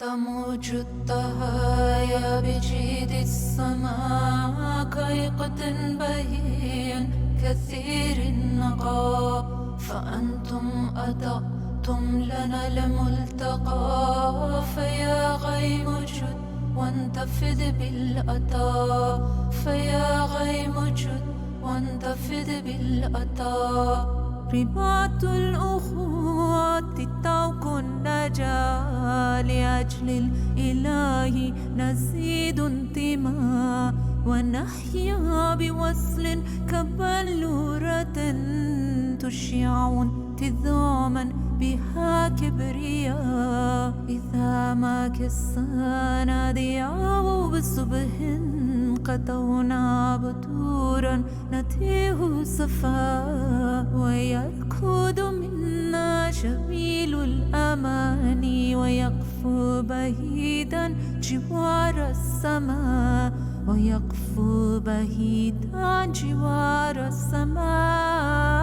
تموج الطهايا بجيد السماء كيقظ بهي كثير النقاء، فأنتم أضأتم لنا الملتقى. فيا غيم جد وانتفض بالأطى، فيا غيم جد وانتفض بالأطى. رباط الأخوات طوق النجاة، لأجل الإله نزيد انتماء، ونحيا بوصل كبلورة تشع انتظاما بها كبرياء. إذا ما كسانا ضياء بصبح قطونا بطورا نتيه صفا، ويركض منا جميل الأماني، ويقفو بعيدا جوار السماء، ويقفو بعيدا جوار السماء.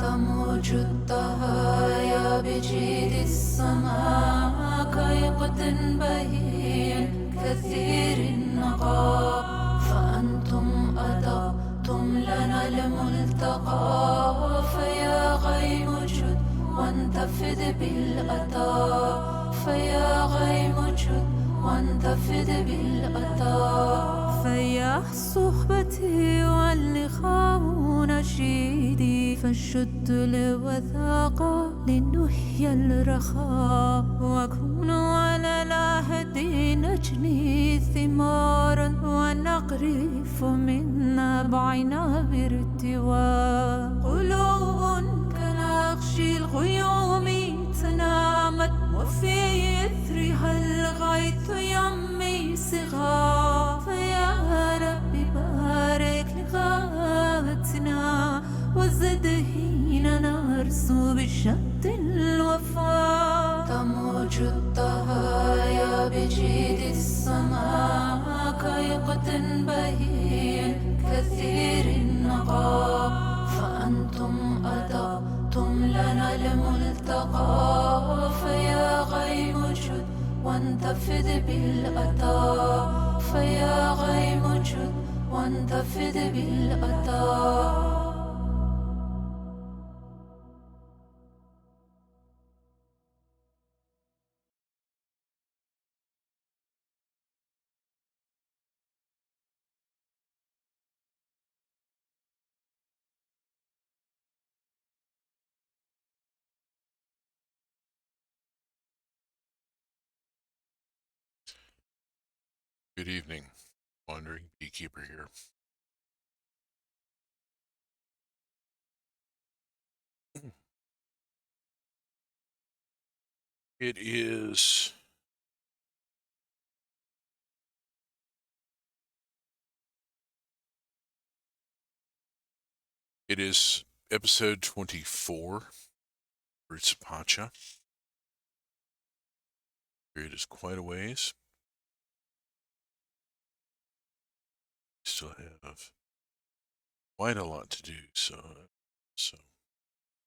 تموج الطهايا بجيد السماء كيقظ بهي كثير النقاء، فأنتم أضأتم لنا الملتقى. فيا غيم جد وانتفض بالأطى، فيا غيم جد وانتفض بالأطى. فيا صحبتي واللقاء نشيدي، فالشد الوثاقة لنحيا الرخاء، وكونوا على العهد نجني ثمارا، ونقرف من نبعنا بارتواء. قلوب كنقش الغيوم تنامت، وفي إثرها الغيث يمي صغار. فيا رب بارك لغاتنا، وزد هينا نرسو بشد الوفاء. تموج الطهايا بجيد السماء كيقظ بهي كثير النقاء، فأنتم أضأتم لنا الملتقى. فيا غيم جد وانتفض بالأطى، فيا غيم جد وانتفض بالأطى. Good evening, Wandering Beekeeper here. It is episode 24, Roots of Pacha. It is quite a ways. Still have quite a lot to do, so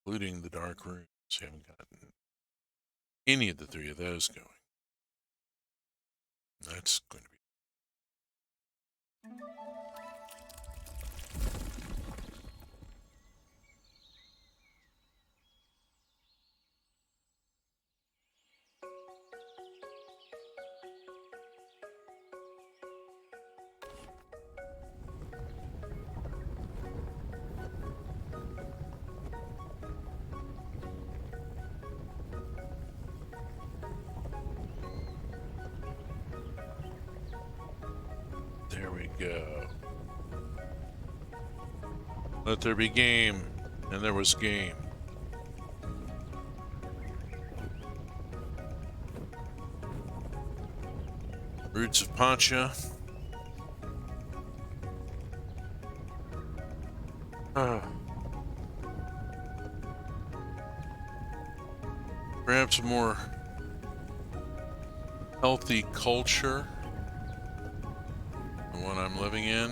including the dark rooms, haven't gotten any of the three of those going. That's going to be. There we go. Let there be game, and there was game. Roots of Pacha. Perhaps a more healthy culture, the one I'm living in.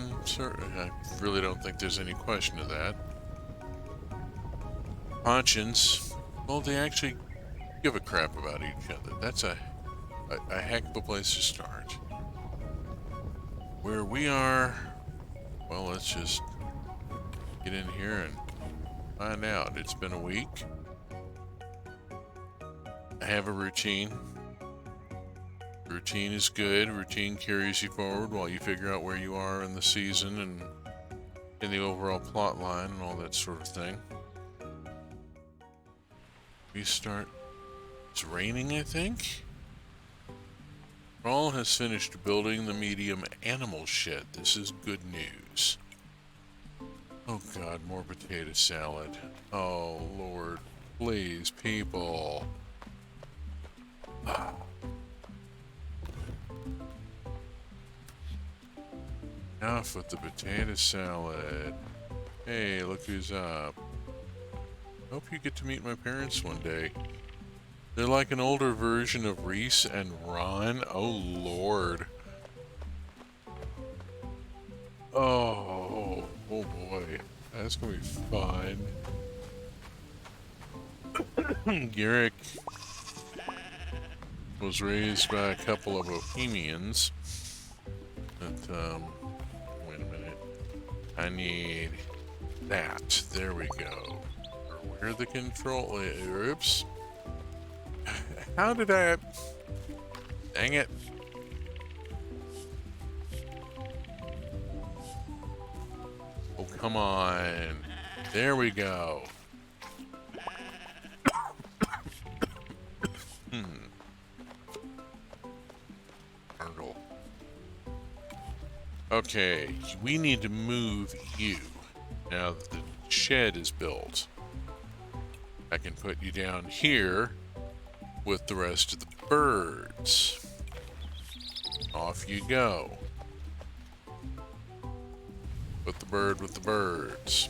I really don't think there's any question of that. Pachans, well, they actually give a crap about each other. That's a a heck of a place to start. Where we are, well, let's just get in here and find out. It's been a week. I have a routine. Routine is good. Routine carries you forward while you figure out where you are in the season and in the overall plot line and all that sort of thing. We start. It's raining, I think. Rawl has finished building the medium animal shed. This is good news. Oh god, more potato salad. Oh lord, please, people. Enough with the potato salad. Hey, look who's up. Hope you get to meet my parents one day. They're like an older version of Reese and Ron. Oh lord. Oh boy. That's gonna be fun. Garrick was raised by a couple of Bohemians. But, wait a minute. I need that. There we go. Where are the control? Oops. How did I... Dang it. Oh, come on. There we go. Argle. Okay, we need to move you. Now that the shed is built, I can put you down here with the rest of the birds. Off you go. Put the bird with the birds.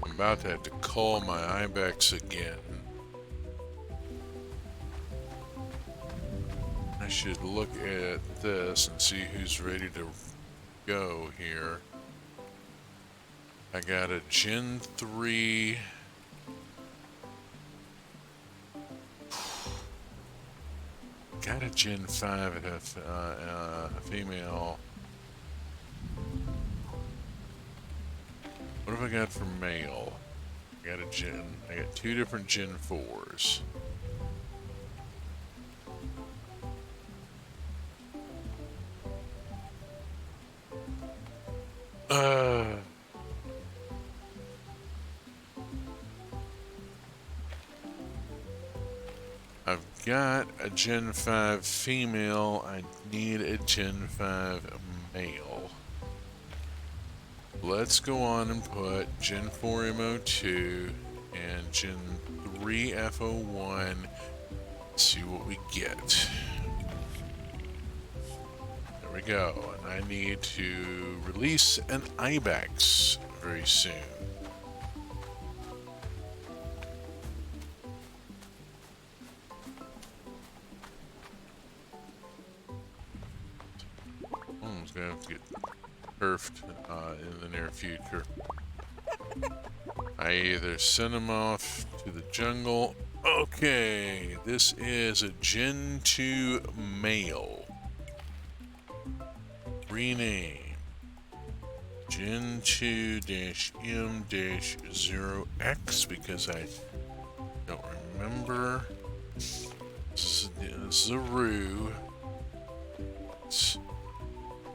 I'm about to have to call my ibex again. I should look at this and see who's ready to go here. I got a Gen 3. Got a Gen 5 and a female. What have I got for male? I got two different Gen 4s. I've got a Gen 5 female. I need a Gen 5 male. Let's go on and put Gen 4 MO2 and Gen 3 FO1. See what we get. There we go. And I need to release an ibex very soon. Someone's gonna have to get turfed in the near future. I either send him off to the jungle. Okay, this is a Gen 2 male. Rename. Gen 2-M-0X because I don't remember. Zaru. Let's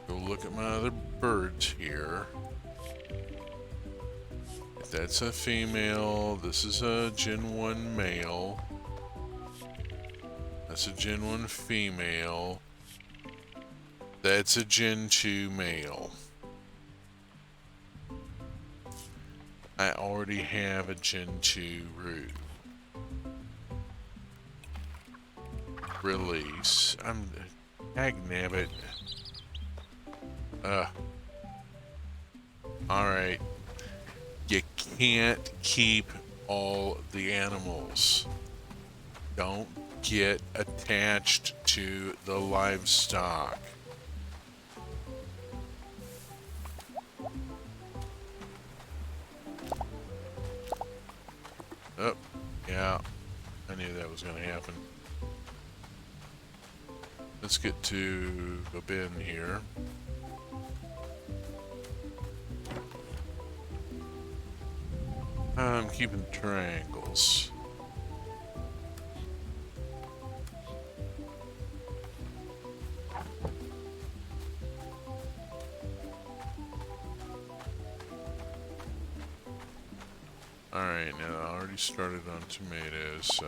go look at my other birds here. If that's a female, this is a Gen 1 male. That's a Gen 1 female. That's a Gen 2 male. I already have a Gen 2 root. Release. I'm... Dagnabbit. Alright. You can't keep all the animals. Don't get attached to the livestock. that was going to happen. Let's get to a bin here. I'm keeping triangles. Alright, now I already started on tomatoes, so...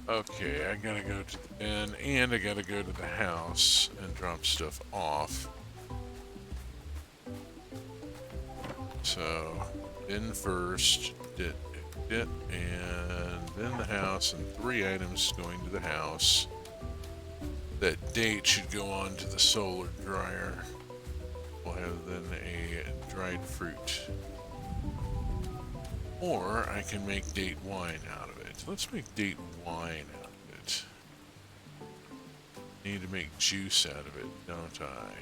Okay, I gotta go to the bin, and I gotta go to the house and drop stuff off. So, bin first, and then the house, and 3 items going to the house. That date should go on to the solar dryer. We'll have then a dried fruit. Or I can make date wine out of it. Let's make date wine out of it. Need to make juice out of it, don't I?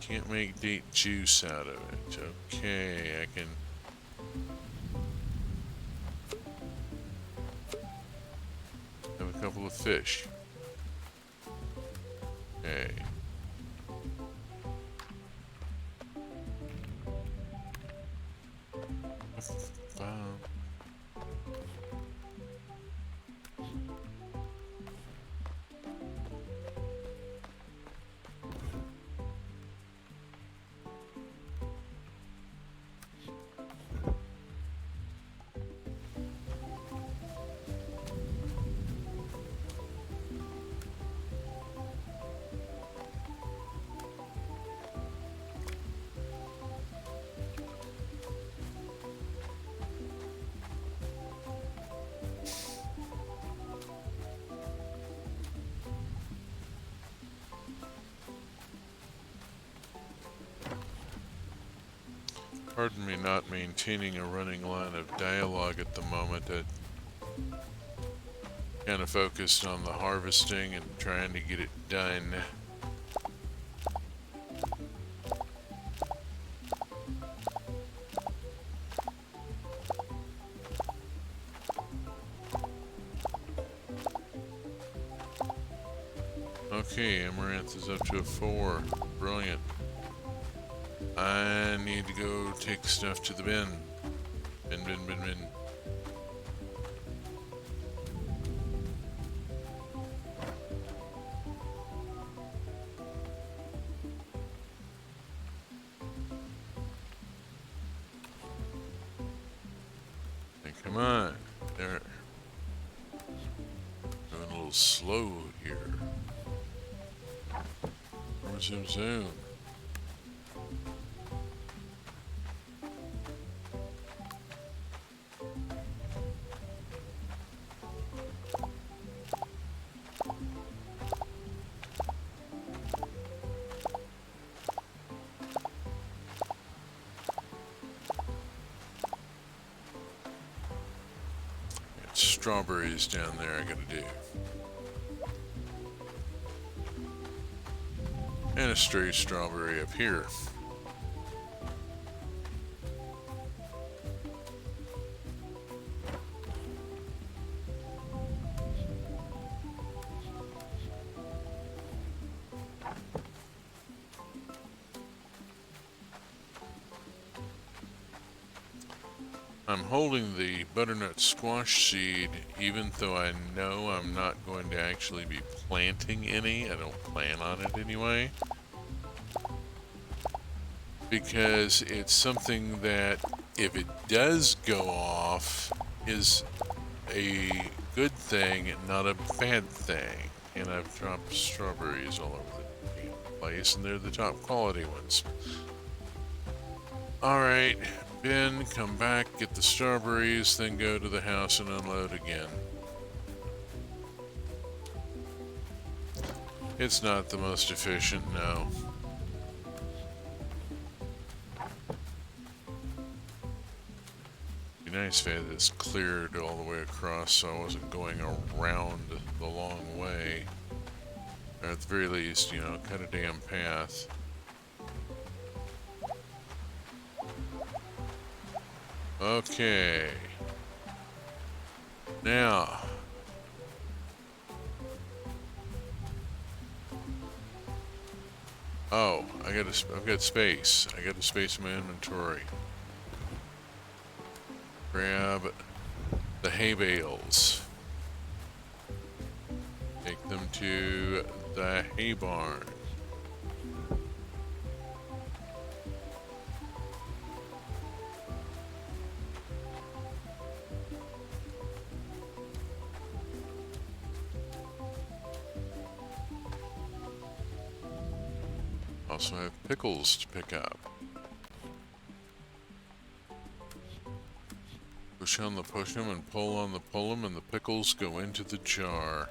Can't make date juice out of it. Okay, I can... have a couple of fish. Okay. Pardon me not maintaining a running line of dialogue at the moment. I kind of focused on the harvesting and trying to get it done. Okay, Amaranth is up to a 4. Brilliant. I need to go take stuff to the bin. Bin. Hey, come on. There. Going a little slow here. Zoom. Strawberries down there I gotta do. And a stray strawberry up here. I'm holding the butternut squash seed even though I know I'm not going to actually be planting any. I don't plan on it anyway. Because it's something that, if it does go off, is a good thing and not a bad thing. And I've dropped strawberries all over the place, and they're the top quality ones. Alright. Bin, come back, get the strawberries, then go to the house and unload again. It's not the most efficient, no. nice if I had this cleared all the way across so I wasn't going around the long way. Or at the very least, you know, cut a damn path. Okay. Now. Oh, I've got space. I got the space in my inventory. Grab the hay bales. Take them to the hay barn. Also have pickles to pick up. Push on the push 'em and pull on the pull 'em, and the pickles go into the jar.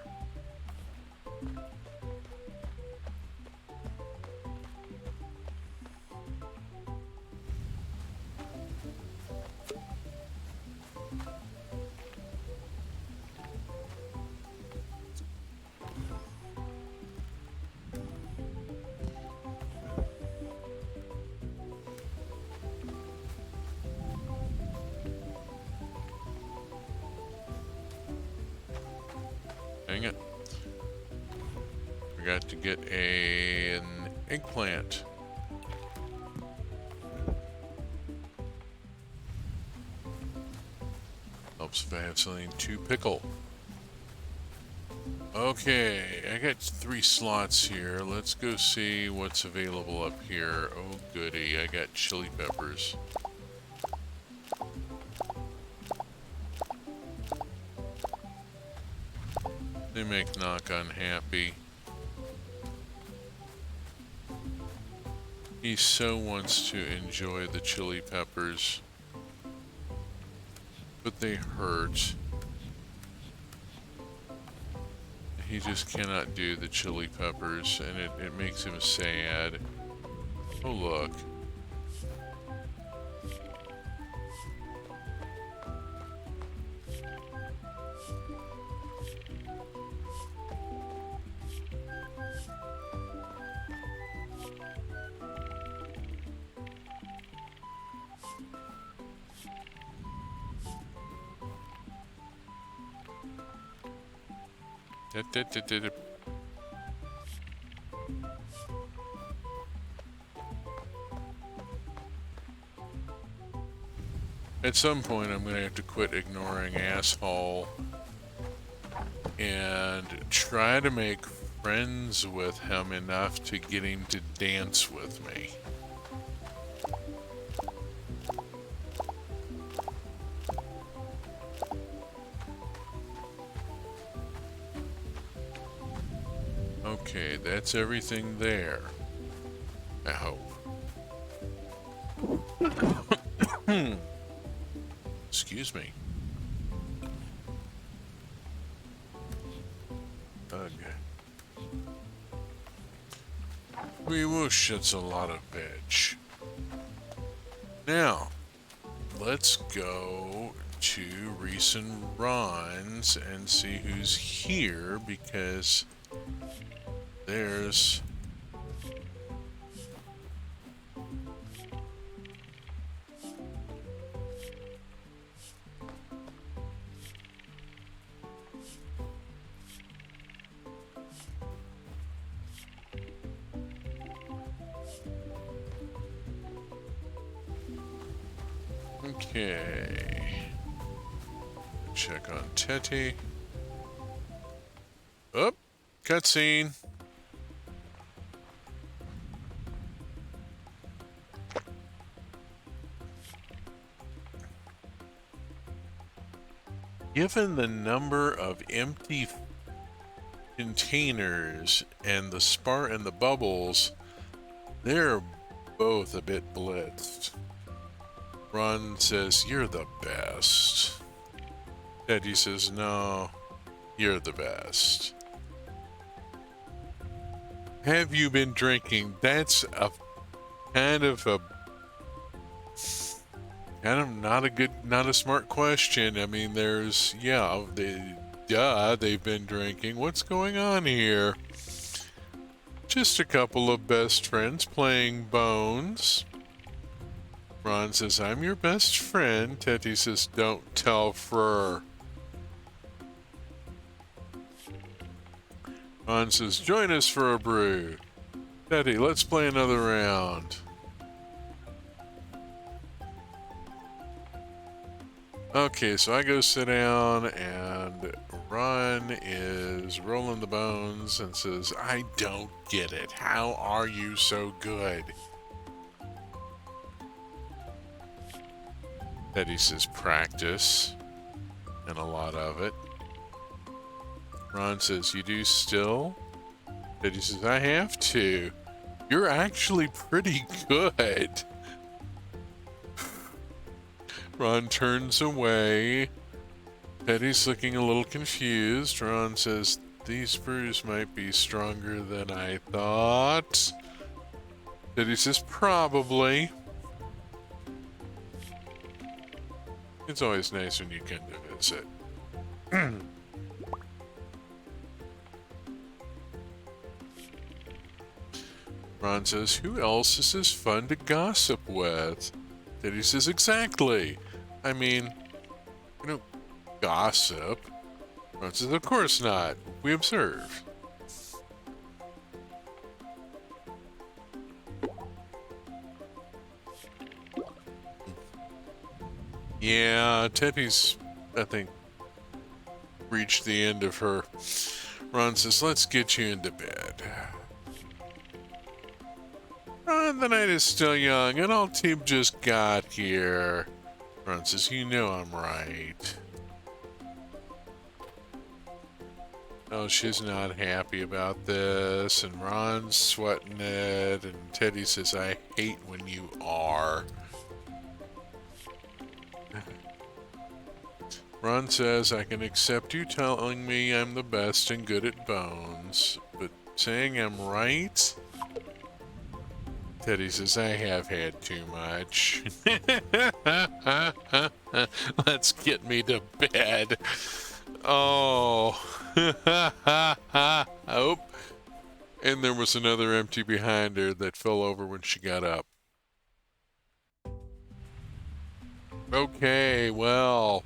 Dang it. Forgot to get an eggplant. Helps if I have something to pickle. Okay, I got 3 slots here. Let's go see what's available up here. Oh goody, I got chili peppers. They make Knock unhappy. He so wants to enjoy the chili peppers, but they hurt. He just cannot do the chili peppers, and it makes him sad. Oh look. At some point, I'm going to have to quit ignoring asshole and try to make friends with him enough to get him to dance with me. Okay, that's everything there. I hope. Excuse me. Ugh. We whoosh, that's a lot of bitch. Now, let's go to recent runs and see who's here, because there's okay. Check on Teddy. Oh, cutscene. Given the number of empty containers and the bubbles, they're both a bit blitzed. Ron says, "You're the best." Teddy says, "No, you're the best." Have you been drinking? That's a kind of a Kind of not a smart question. I mean, there's, yeah, duh, they've been drinking. What's going on here? Just a couple of best friends playing bones. Ron says, I'm your best friend. Teddy says, don't tell Fur. Ron says, join us for a brew. Teddy, let's play another round. Okay, so I go sit down, and Ron is rolling the bones and says, I don't get it. How are you so good? Teddy says, practice, and a lot of it. Ron says, you do still? Teddy says, I have to. You're actually pretty good. Ron turns away. Teddy's looking a little confused. Ron says, these brews might be stronger than I thought. Teddy says, probably. It's always nice when you come to visit. Ron says, who else is as fun to gossip with? Teddy says, exactly. I mean, we don't gossip. Ron says, of course not. We observe. Yeah, Teddy's, I think, reached the end of her. Ron says, let's get you into bed. The night is still young, and all team just got here. Ron says, you know I'm right. Oh, she's not happy about this, and Ron's sweating it, and Teddy says, I hate when you are. Ron says, I can accept you telling me I'm the best and good at bones, but saying I'm right? Teddy says, I have had too much. Let's get me to bed. Oh. Oh. And there was another empty behind her that fell over when she got up. Okay, well.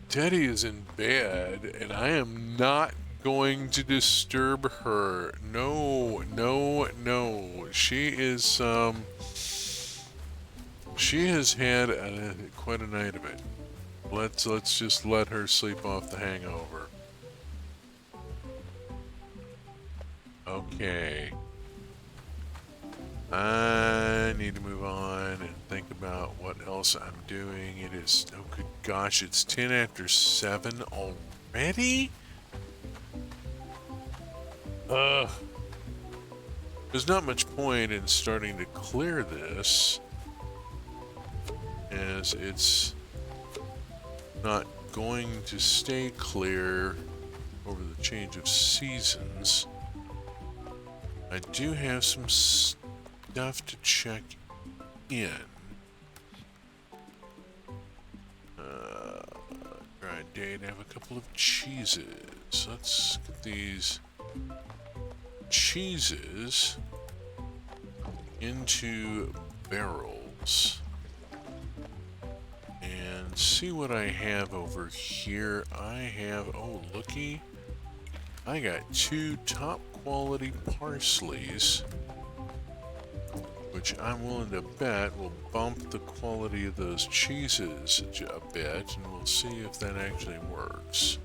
Teddy is in bed, and I am not going to disturb her. No, no, no. She is, she has had quite a night of it. Let's just let her sleep off the hangover. Okay. I need to move on and think about what else I'm doing. It is, oh good gosh, it's 10 after 7 already? There's not much point in starting to clear this, as it's not going to stay clear over the change of seasons. I do have some stuff to check in. Dry date, I have a couple of cheeses. Let's get these cheeses into barrels and see what I have over here. I have, oh looky, I got 2 top quality parsleys, which I'm willing to bet will bump the quality of those cheeses a bit, and we'll see if that actually works.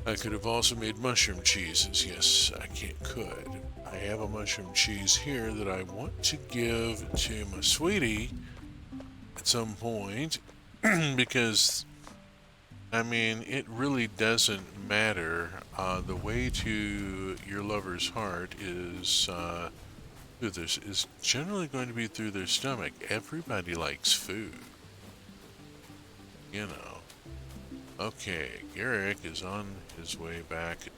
I could have also made mushroom cheeses. Yes, I could. I have a mushroom cheese here that I want to give to my sweetie at some point because, I mean, it really doesn't matter. The way to your lover's heart is is generally going to be through their stomach. Everybody likes food, you know. Okay, Garrick is on his way back to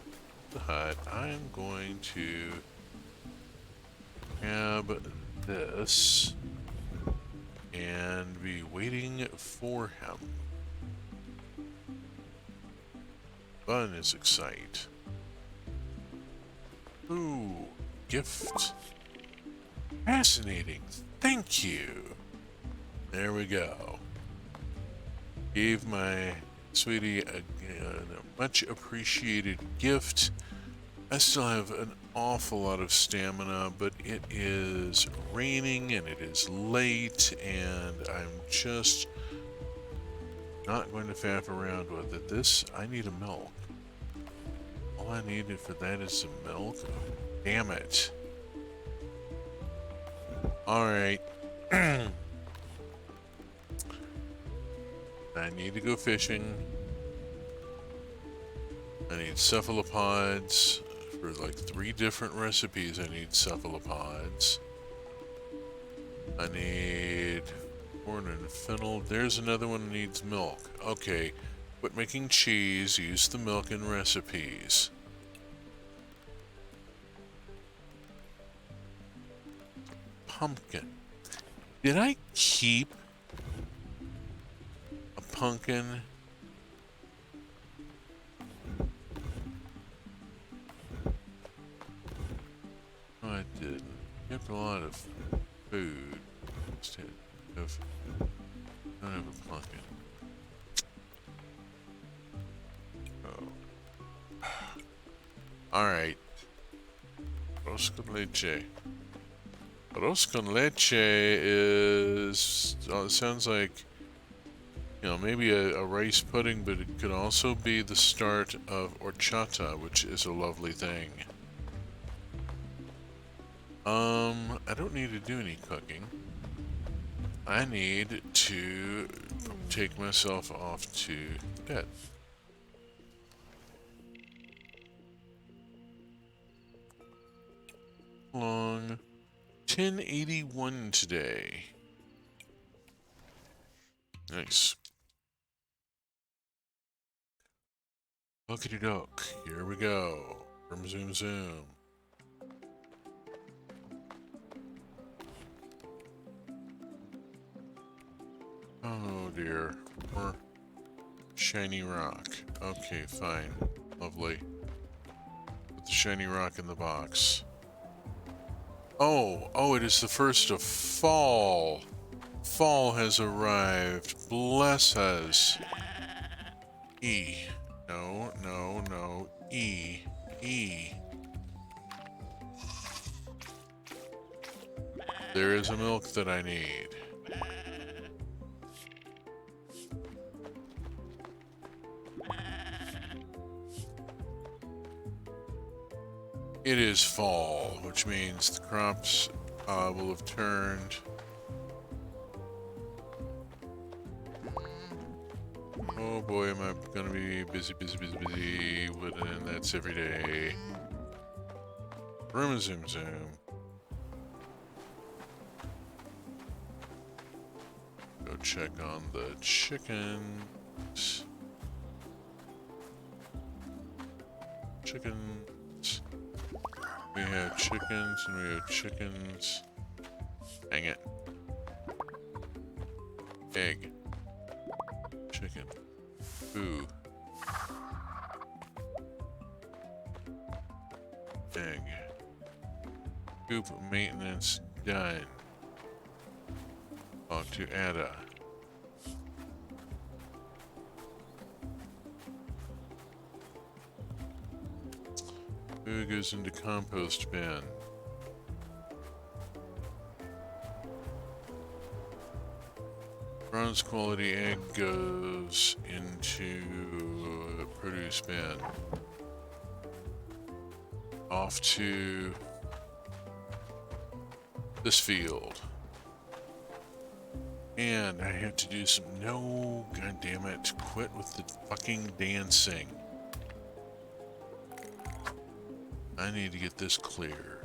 the hut. I'm going to grab this and be waiting for him. Fun is excite. Ooh, gift. Fascinating. Thank you. There we go. Gave my sweetie a much appreciated gift. I still have an awful lot of stamina, but it is raining and it is late, and I'm just not going to faff around with it. I need a milk. All I needed for that is some milk? Oh, damn it. Alright. I need to go fishing. I need cephalopods. For like 3 different recipes, I need cephalopods. I need corn and fennel. There's another one that needs milk. Okay, quit making cheese. Use the milk in recipes. Pumpkin. Did I keep a pumpkin? No, I didn't. Kept a lot of food. Just don't have a pumpkin. Oh. Alright. Arroz con leche. Arroz con leche is... it sounds like, you know, maybe a rice pudding, but it could also be the start of horchata, which is a lovely thing. I don't need to do any cooking. I need to take myself off to bed. Long 1081 today. Nice. Okie doke. Here we go. Zoom zoom. Oh dear. More shiny rock. Okay, fine. Lovely. Put the shiny rock in the box. Oh, it is the first of fall. Fall has arrived. Bless us. E. No. E. There is a milk that I need. It is fall, which means the crops will have turned. Oh boy, am I gonna be busy, and that's every day. Zoom. Go check on the chickens. We have chickens and we have chickens. Hang it. Egg. Chicken. Ooh. Egg. Coop maintenance done. Talk to Ada. Food goes into compost bin. Bronze quality egg goes into produce bin. Off to this field. And I have to do some... No, god damn it. Quit with the fucking dancing. I need to get this clear.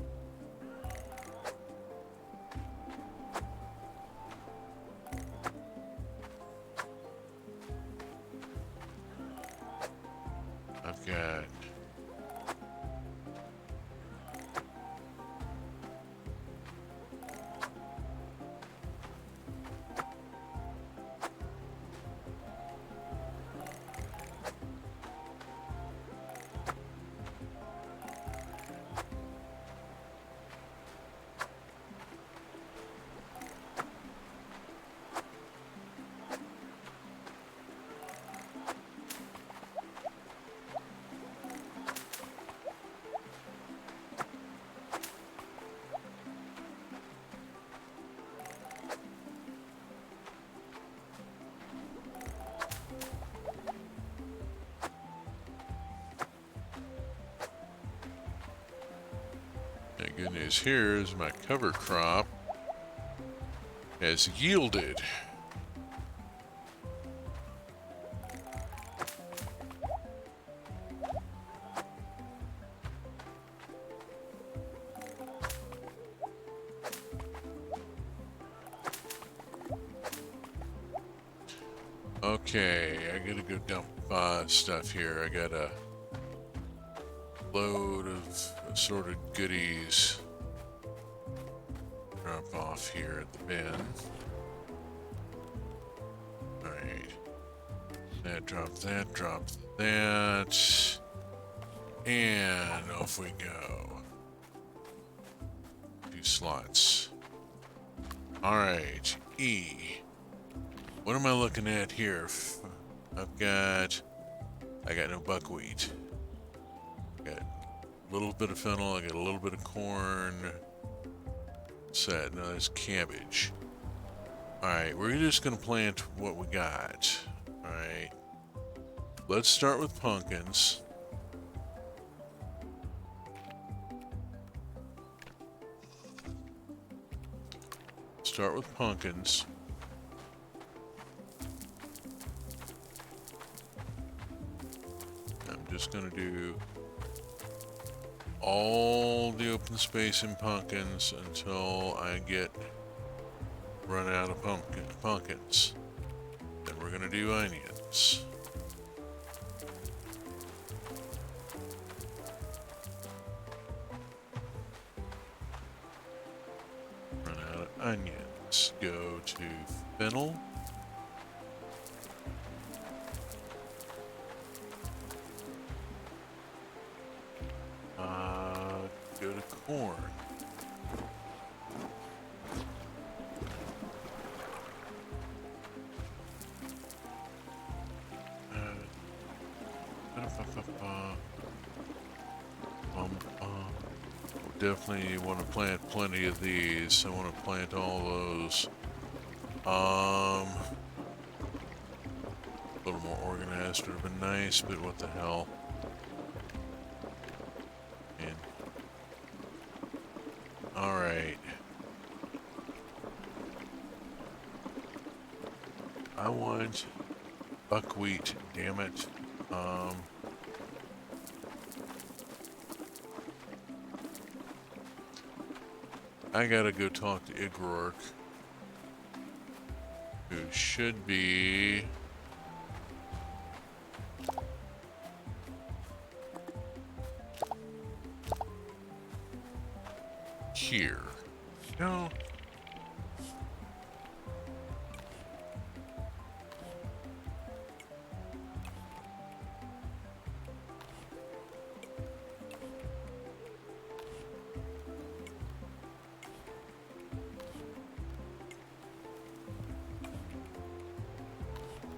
I've got... good news here is my cover crop has yielded. Okay, I gotta go dump stuff here. I got a load of assorted goodies drop off here at the bin. Alright. That, drop that. And off we go. 2 slots. Alright, E. What am I looking at here? I got no buckwheat. Got a little bit of fennel, I got a little bit of corn. What's that? No, that's cabbage. Alright, we're just gonna plant what we got. Alright. Let's start with pumpkins. Start with pumpkins. I'm just gonna do all the open space in pumpkins until I run out of pumpkins. Then we're gonna do onions. Run out of onions. Go to fennel. Go to corn. Definitely want to plant plenty of these. I want to plant all those. A little more organized would have been nice, but what the hell. And all right. I want buckwheat, damn it. I gotta go talk to Igrork, who should be here. No.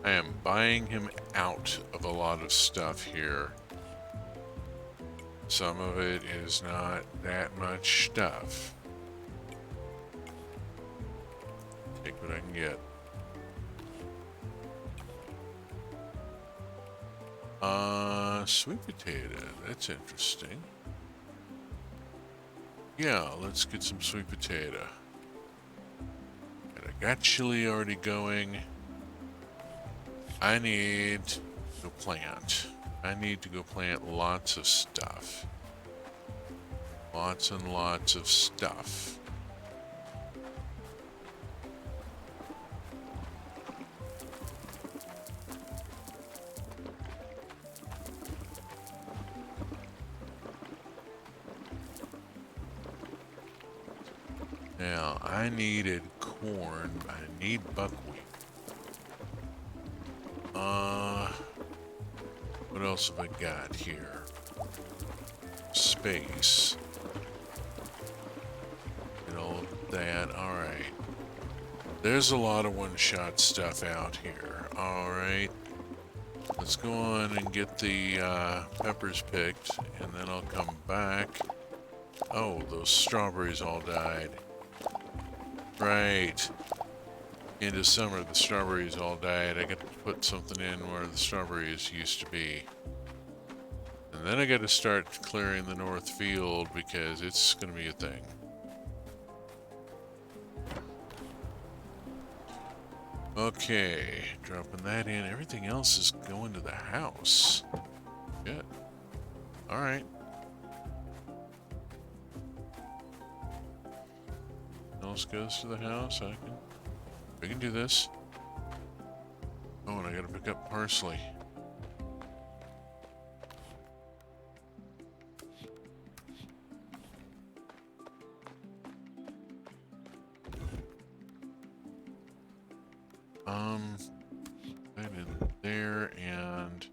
I am buying him out of a lot of stuff here. Some of it is not that much stuff. Take what I can get. Sweet potato. That's interesting. Yeah, let's get some sweet potato. And I got chili already going. I need to go plant. I need to go plant lots of stuff. Lots and lots of stuff. Now, I needed corn. I need buckwheat. What else have I got here? Space. And all of that. Alright. There's a lot of one-shot stuff out here. Alright. Let's go on and get the peppers picked, and then I'll come back. Oh, those strawberries all died. Right. Into summer, the strawberries all died. I got to put something in where the strawberries used to be. And And then I got to start clearing the north field because it's going to be a thing. Okay, dropping that in. Everything else is going to the house. Good. Alright. Else goes to the house. We can do this. Oh, and I gotta pick up parsley. That in there and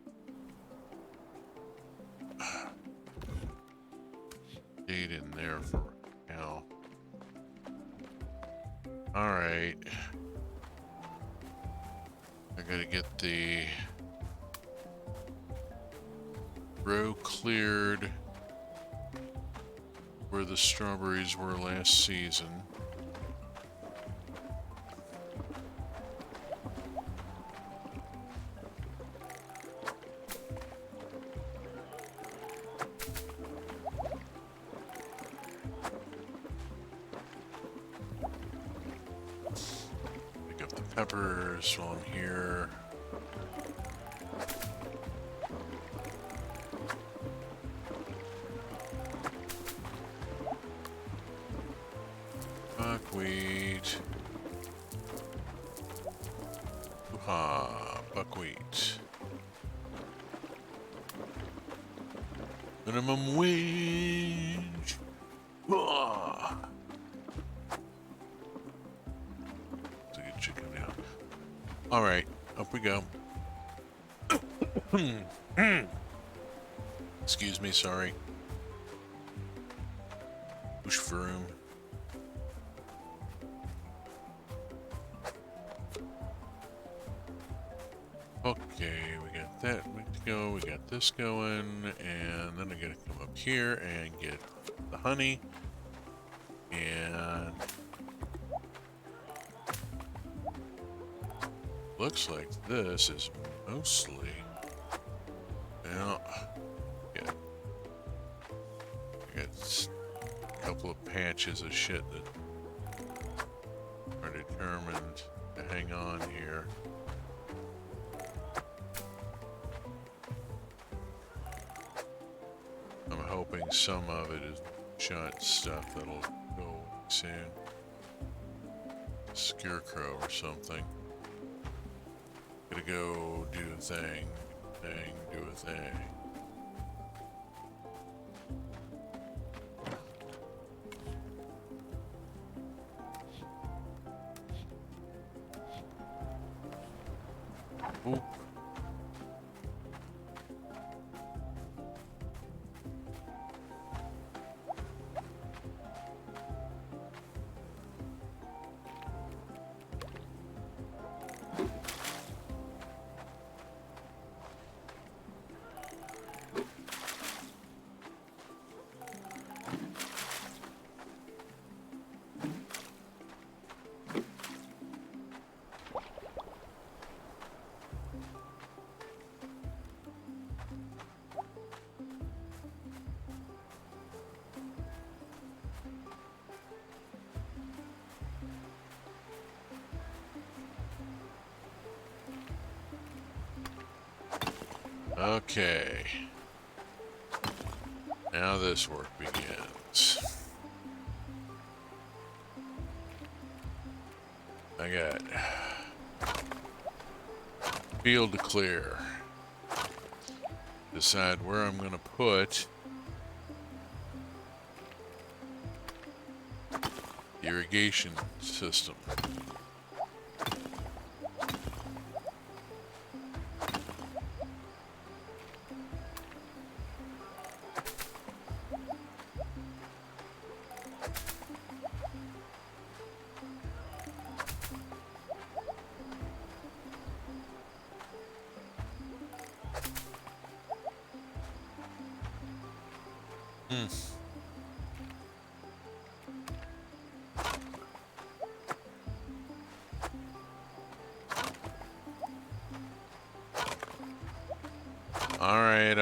stayed in there for right now. Alright. I gotta get the row cleared where the strawberries were last season. Pick up the peppers while I'm here. Buckwheat. Buckwheat. Minimum wage. Ah. Let's get chicken now. All right, up we go. Excuse me, sorry. Push vroom. Okay, we got that to go, we got this going, and then I gotta come up here and get the honey, and looks like this is mostly, well, yeah, I got a couple of patches of shit that are determined to hang on here. I'm hoping some of it is shot stuff that'll go soon. Scarecrow or something. Gotta go do a thing, do a thing. Oop. Okay. Now this work begins. I got field to clear. Decide where I'm going to put the irrigation system. All right.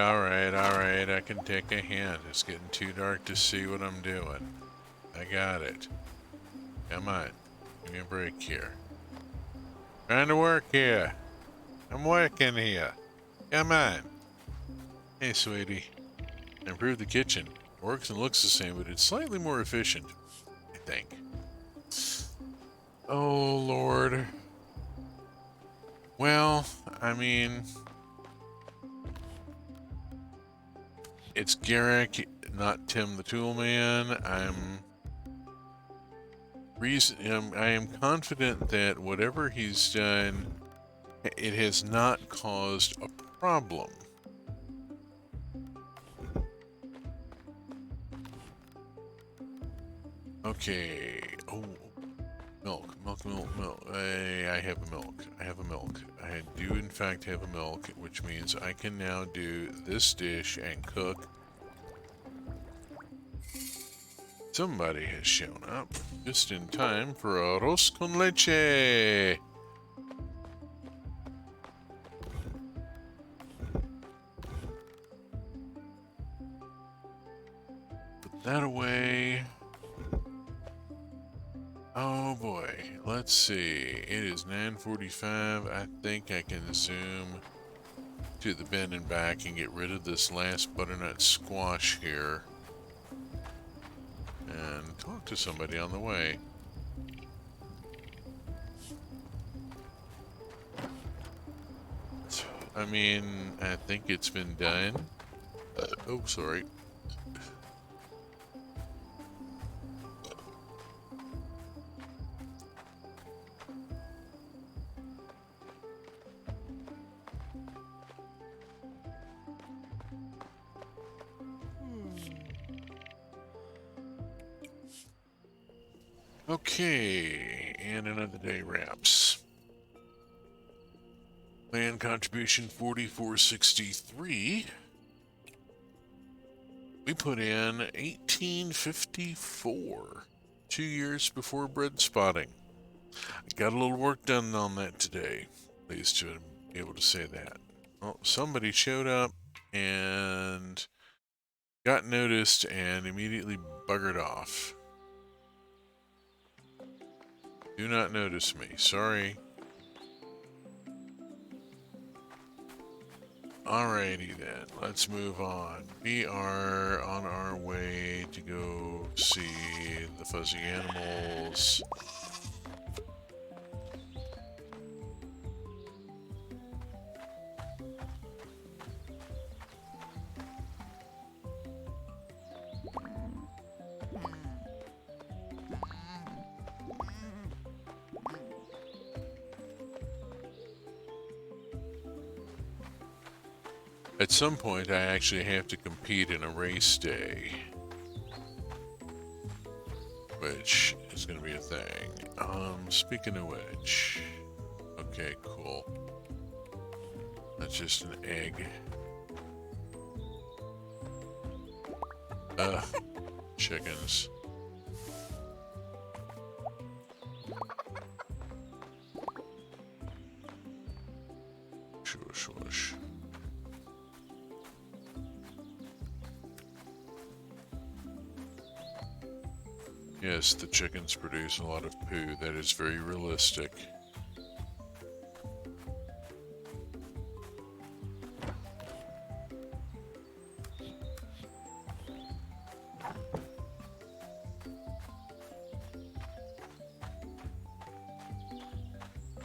I back and take a hint. It's getting too dark to see what I'm doing. I got it. Come on. Give me a break here. Trying to work here. I'm working here. Come on. Hey, sweetie. I improved the kitchen. It works and looks the same, but it's slightly more efficient, I think. Oh, Lord. Well, I mean, it's Garrick, not Tim the Toolman. I am confident that whatever he's done, it has not caused a problem. Okay. Oh, milk. I have a milk. I do in fact have a milk, which means I can now do this dish and cook. Somebody has shown up just in time for arroz con leche. Put that away. Oh boy, let's see. It is 9:45. I think I can zoom to the bin and back and get rid of this last butternut squash here. And talk to somebody on the way. I mean, I think it's been done. Oh, sorry. Okay, and another day wraps. Land contribution 4463. We put in 1854, 2 years before bread spotting. I got a little work done on that today. Pleased to be able to say that. Well, somebody showed up and got noticed and immediately buggered off. Do not notice me. Sorry. Alrighty then. Let's move on. We are on our way to go see the fuzzy animals. At some point, I actually have to compete in a race day, which is going to be a thing. Speaking of which, okay, cool. That's just an egg. Chickens. Shush, shush. Yes, the chickens produce a lot of poo. That is very realistic.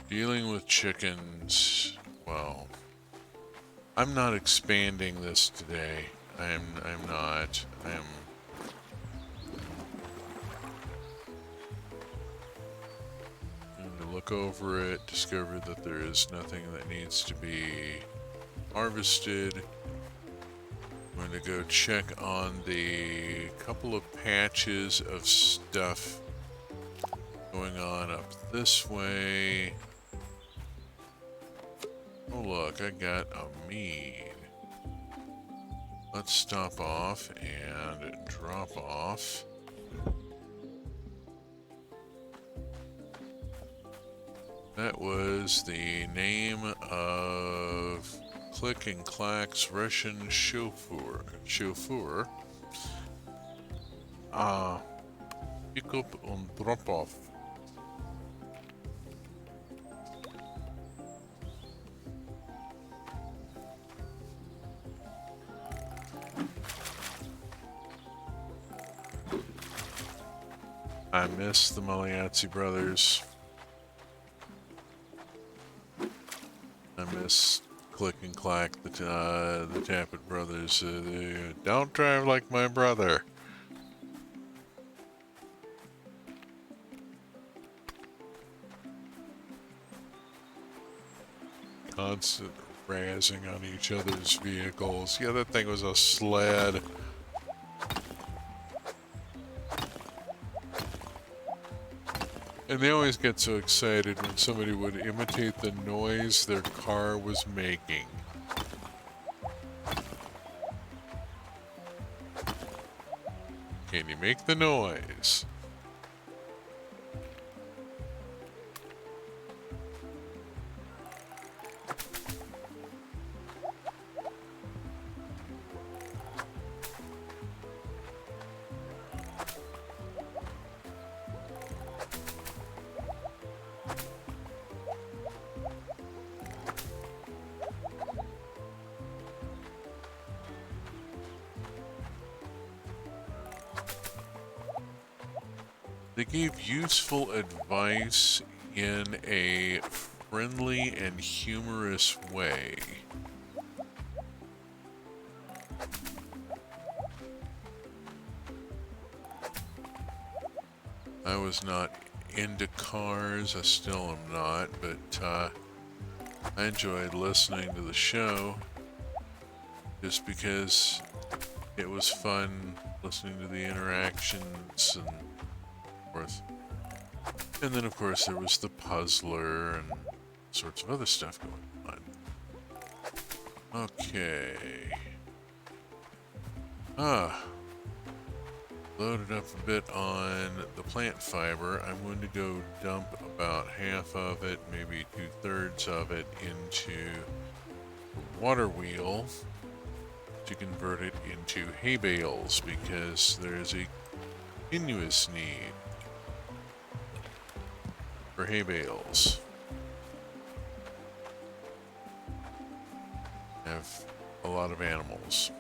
Dealing with chickens, well, I'm not expanding this today. I'm not. I'm going to look over it, discover that there is nothing that needs to be harvested. I'm going to go check on the couple of patches of stuff going on up this way. Oh look, I got a mead. Let's stop off and drop off. That was the name of Click and Clack's Russian chauffeur. chauffeur. Pick up and drop off. I miss the Maliazzi brothers. I miss Click and Clack, the Tappet brothers. Don't drive like my brother. Constant razzing on each other's vehicles. Yeah, that thing was a sled. And they always get so excited when somebody would imitate the noise their car was making. Can you make the noise? They gave useful advice in a friendly and humorous way. I was not into cars, I still am not, but I enjoyed listening to the show just because it was fun listening to the interactions and forth. And then, of course, there was the puzzler and sorts of other stuff going on. Okay. Loaded up a bit on the plant fiber. I'm going to go dump about half of it, maybe 2/3 of it, into the water wheel to convert it into hay bales because there's a continuous need for hay bales. I have a lot of animals.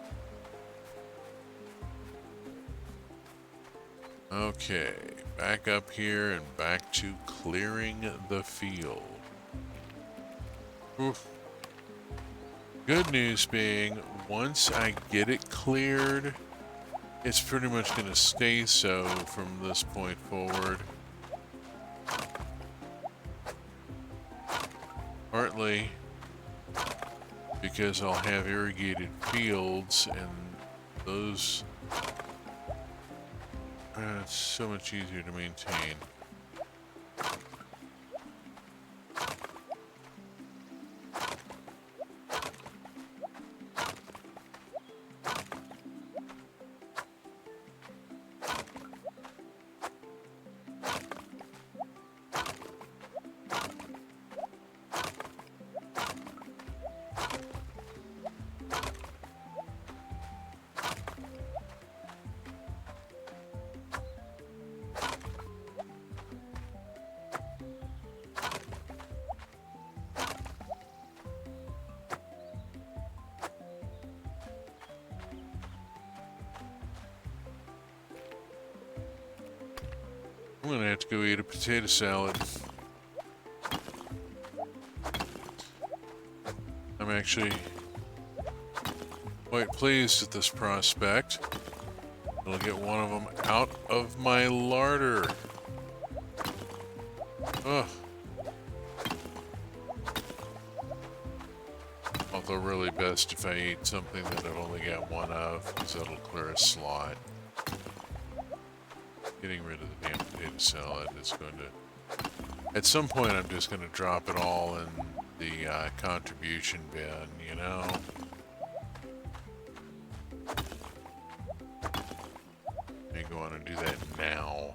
Okay, back up here and back to clearing the field. Oof. Good news being, once I get it cleared, it's pretty much going to stay so from this point forward. Partly because I'll have irrigated fields and those it's so much easier to maintain. I'm gonna have to go eat a potato salad. I'm actually quite pleased at this prospect. I'll get one of them out of my larder. Ugh. Although really best if I eat something that I've only got one of, because that'll clear a slot. Getting rid of the damn potato salad is going to... At some point I'm just going to drop it all in the contribution bin, you know? I go on and do that now.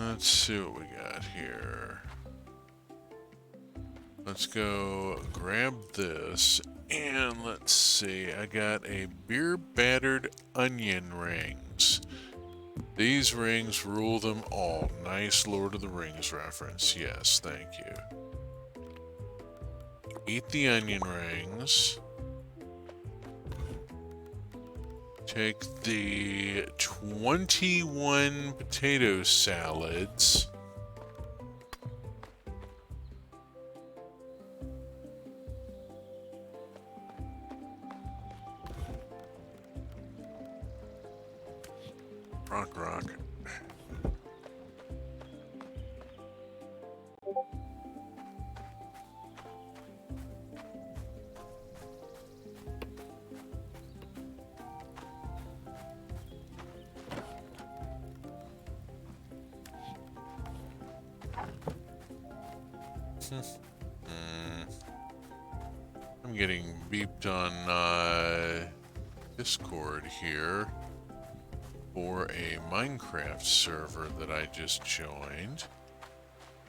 Let's see what we got here. Let's go grab this, and let's see. I got a beer battered onion rings. These rings rule them all. Nice Lord of the Rings reference. Yes, thank you. Eat the onion rings. Take the 21 potato salads. Rock. I'm getting beeped on Discord here for a Minecraft server that I just joined.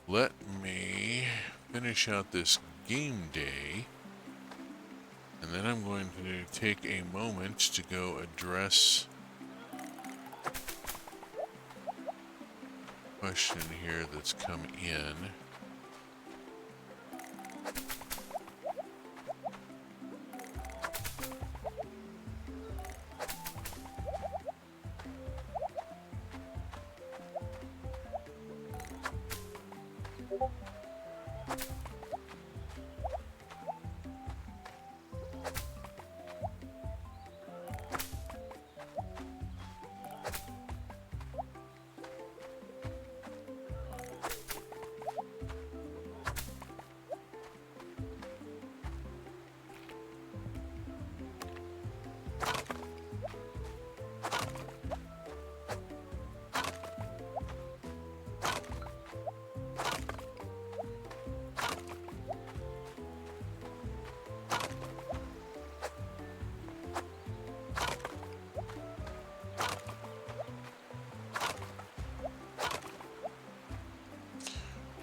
Let me finish out this game day, and then I'm going to take a moment to go address a question here that's come in.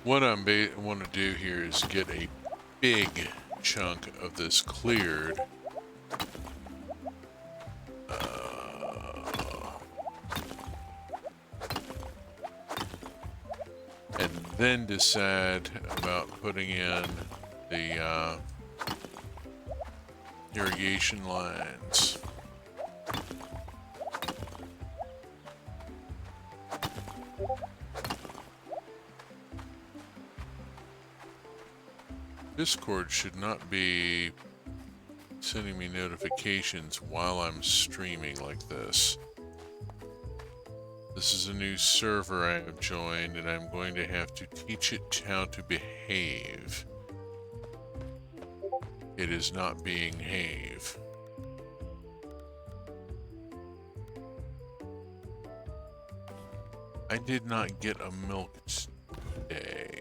What I want to do here is get a big chunk of this cleared. And then decide about putting in the irrigation lines. Discord should not be sending me notifications while I'm streaming like this. This is a new server I have joined, and I'm going to have to teach it how to behave. It is not being behave. I did not get a milk today.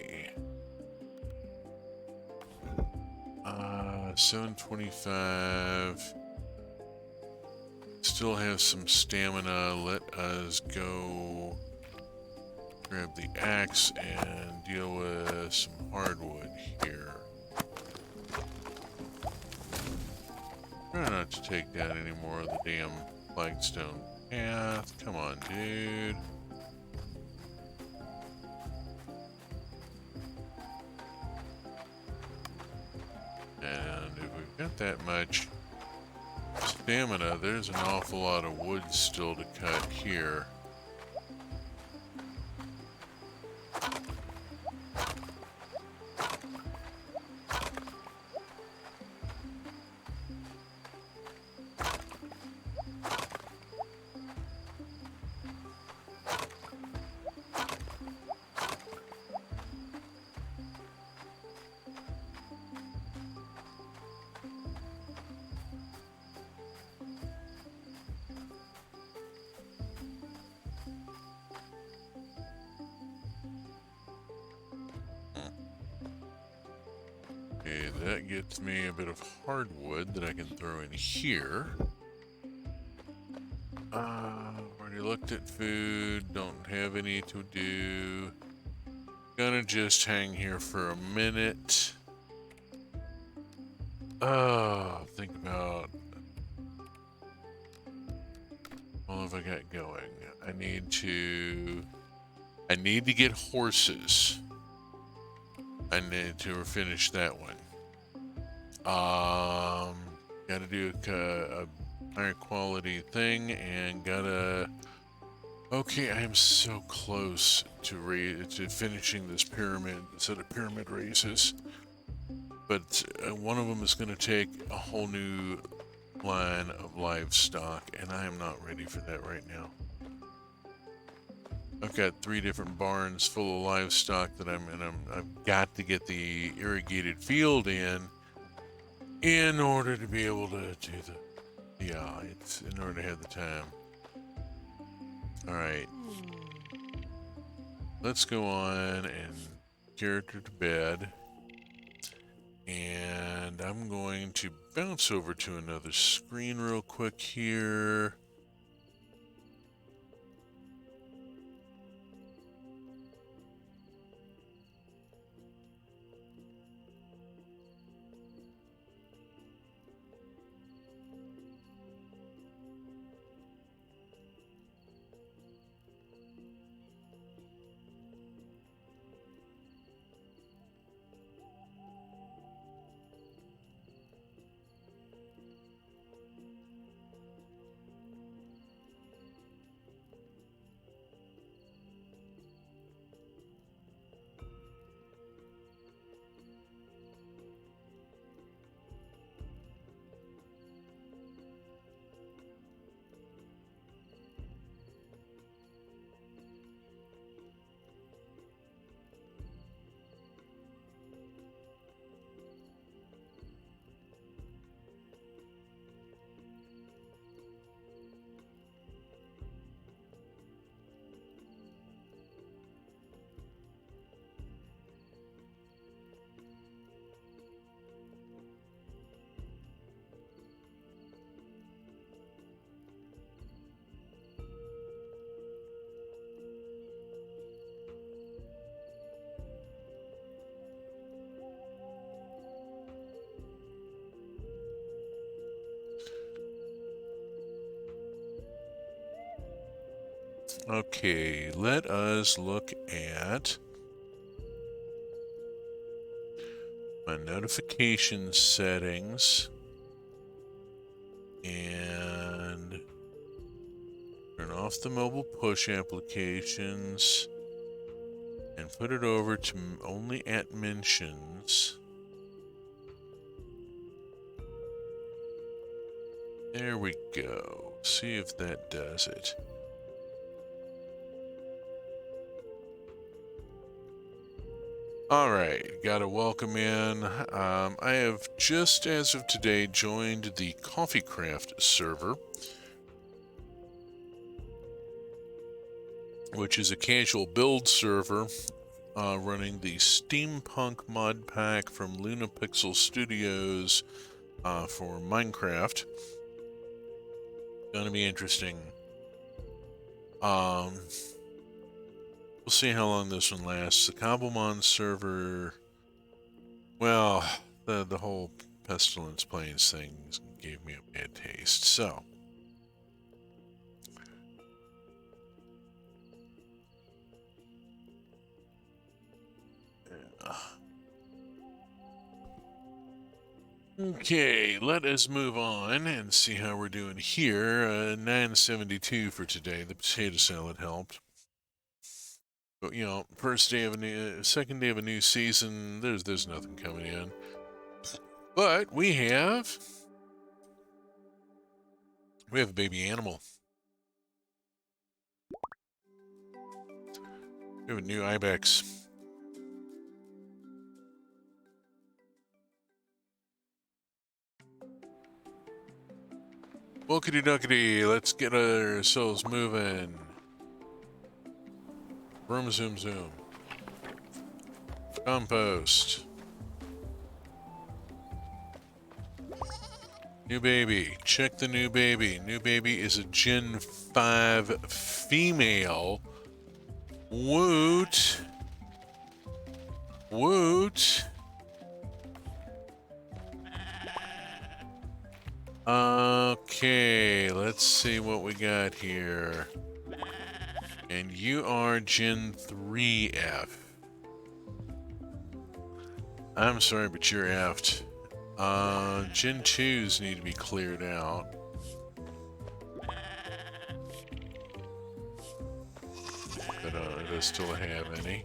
725. Still have some stamina. Let us go grab the axe and deal with some hardwood here. Try not to take down any more of the damn flagstone path. Come on, dude. And if we've got that much stamina, there's an awful lot of wood still to cut here. Okay, that gets me a bit of hardwood that I can throw in here. Already looked at food, don't have any to do. Gonna just hang here for a minute. Oh, think about what have I got going? I need to get horses. I need to finish that one. Gotta do a higher quality thing and gotta. Okay, I am so close to finishing this set of pyramid races. But one of them is going to take a whole new line of livestock, and I am not ready for that right now. I've got 3 different barns full of livestock that I've got to get the irrigated field in order to be able to do it's in order to have the time. All right. Let's go on and character to bed. And I'm going to bounce over to another screen real quick here. Okay, let us look at my notification settings and turn off the mobile push applications and put it over to only at mentions. There we go. See if that does it. All right, got to welcome in. I have just as of today joined the CoffeeCraft server, which is a casual build server running the Steampunk mod pack from Luna Pixel Studios for Minecraft. Gonna be interesting. We'll see how long this one lasts. The Cobblemon server, well, the whole Pestilence Plains thing gave me a bad taste, so. Okay, let us move on and see how we're doing here. 972 for today. The potato salad helped. But, you know, second day of a new season, there's nothing coming in. But we have a baby animal. We have a new ibex. Wookity duckity, let's get ourselves moving. Vroom zoom zoom. Compost. New baby. Check the new baby. New baby is a Gen 5 female. Woot. Woot. Okay, let's see what we got here. And you are Gen 3F. I'm sorry, but you're F'd. Gen 2s need to be cleared out. But it does still have any.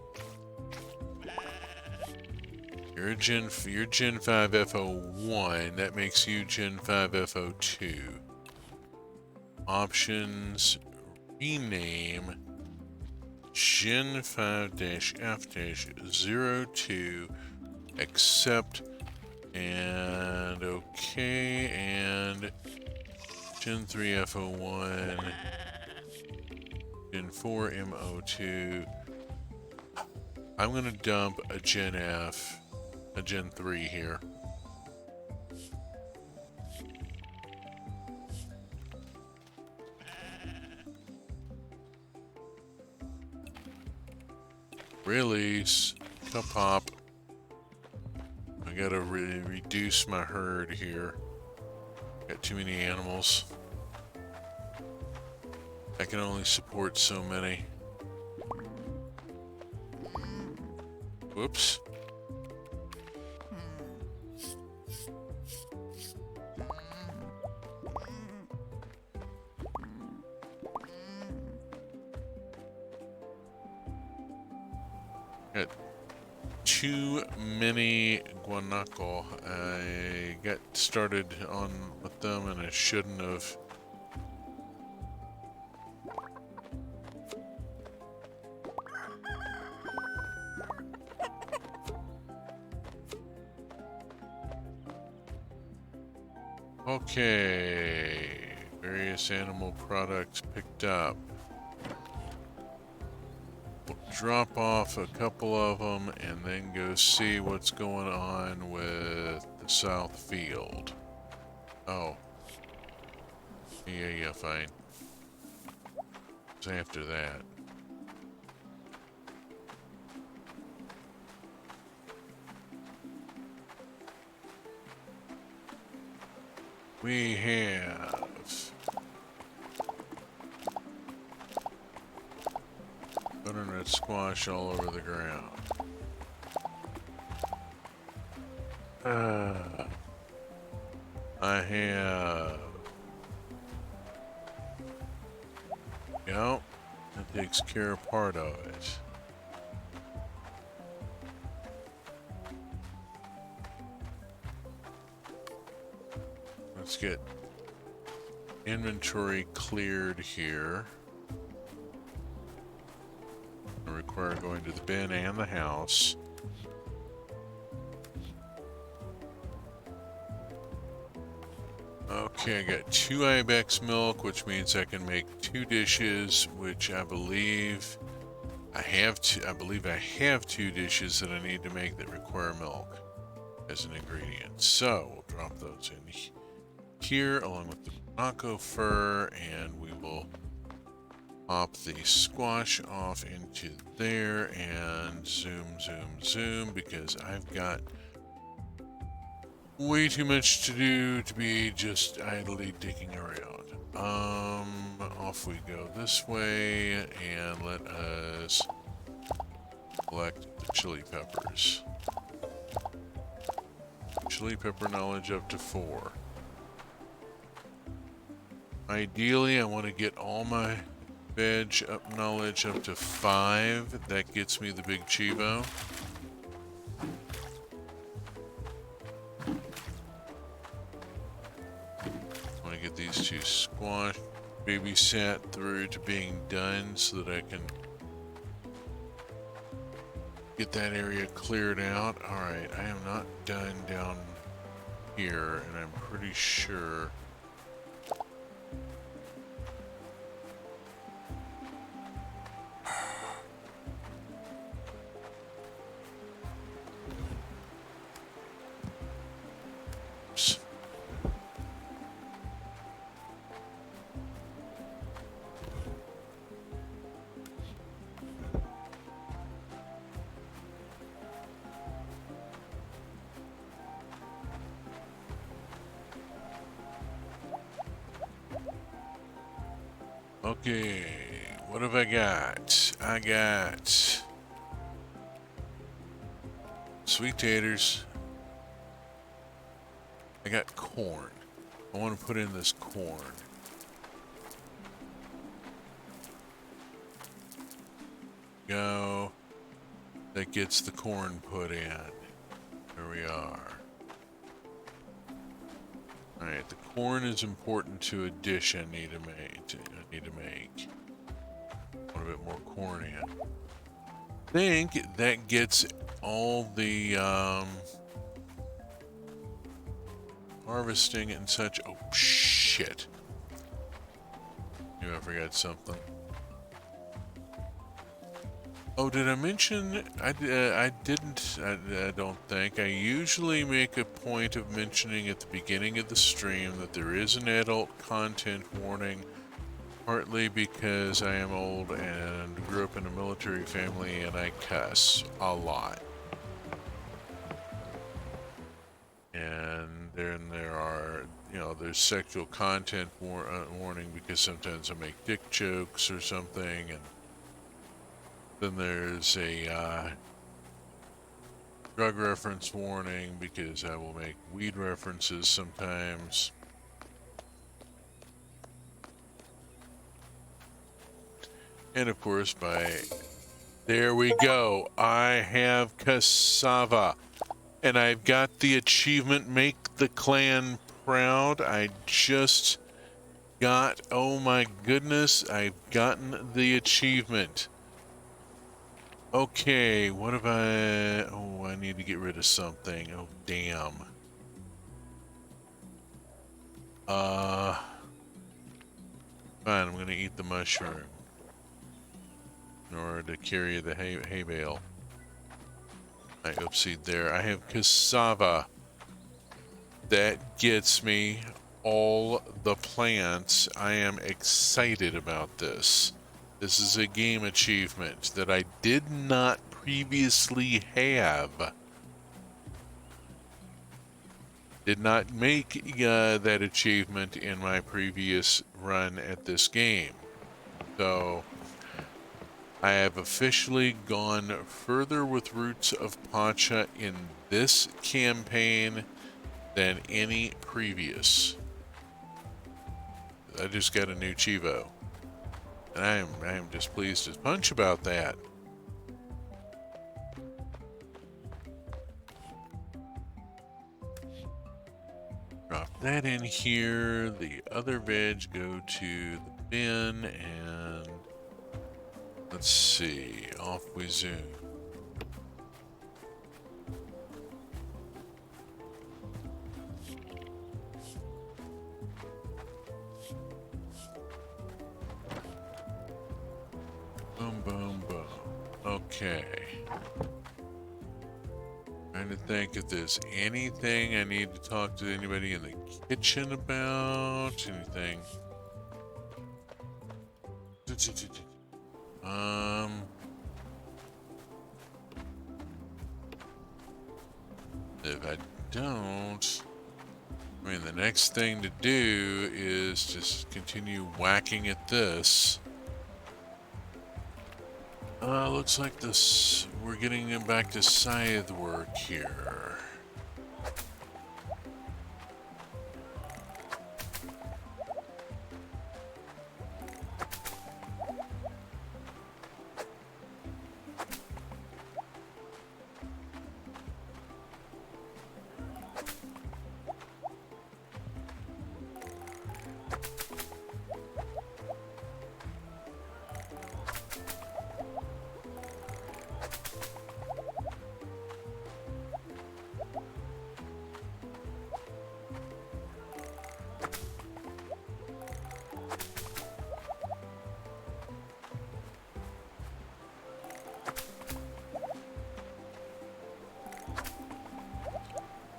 You're Gen 5 FO1. That makes you Gen 5 FO2. Options. Rename Gen 5-F-02. Accept. And okay. And Gen 3 FO1. Gen 4 MO2. I'm going to dump a Gen F. A Gen 3 here. Release. Pop. I gotta reduce my herd here. Got too many animals. I can only support so many. Whoops. Got too many guanaco. I got started on with them and I shouldn't have. Okay, various animal products picked up. We'll drop off a couple of them and then go see what's going on with the south field. Oh. Yeah, fine. What's after that? We have butternut squash all over the ground. I have. Yep, that takes care of part of it. Let's get inventory cleared here. I require going to the bin and the house. Okay, I got 2 ibex milk, which means I can make 2 dishes, which I believe I have 2 dishes that I need to make that require milk as an ingredient. So we'll drop those in here along with the Monaco fur, and we will pop the squash off into there and zoom because I've got way too much to do to be just idly digging around. Off we go this way and let us collect the chili peppers. Chili pepper knowledge up to 4. Ideally, I want to get all my veg up knowledge up to 5. That gets me the big Chivo. I want to get these 2 squash babysat through to being done so that I can get that area cleared out. Alright, I am not done down here, and I'm pretty sure Okay, what have I got? I got sweet taters. I got corn. I want to put in this corn. Go. That gets the corn put in. There we are. Alright, the corn is important to a dish I need to make. I want a bit more corn in. I think that gets all the harvesting and such. Oh shit! Knew I forgot something. Oh, did I mention? I didn't. I don't think. I usually make a point of mentioning at the beginning of the stream that there is an adult content warning, partly because I am old and grew up in a military family and I cuss a lot. And then there are, there's sexual content warning because sometimes I make dick jokes or something, and then there's a drug reference warning because I will make weed references sometimes. And of course, there we go. I have cassava. And I've got the achievement, Make the Clan Proud. I just got, oh my goodness, I've gotten the achievement. Okay, what have I need to get rid of something. Oh, damn. Fine, I'm going to eat the mushroom in order to carry the hay bale. I oopsied there. I have cassava. That gets me all the plants. I am excited about this. This is a game achievement that I did not previously have. Did not make that achievement in my previous run at this game. So I have officially gone further with Roots of Pacha in this campaign than any previous. I just got a new Chivo. And I am just pleased as punch about that. Drop that in here. The other veg go to the bin, and let's see. Off we zoom. Boom, boom, boom. Okay. Trying to think if there's anything I need to talk to anybody in the kitchen about. Anything. If I don't, I mean, the next thing to do is just continue whacking at this. Looks like we're getting back to scythe work here.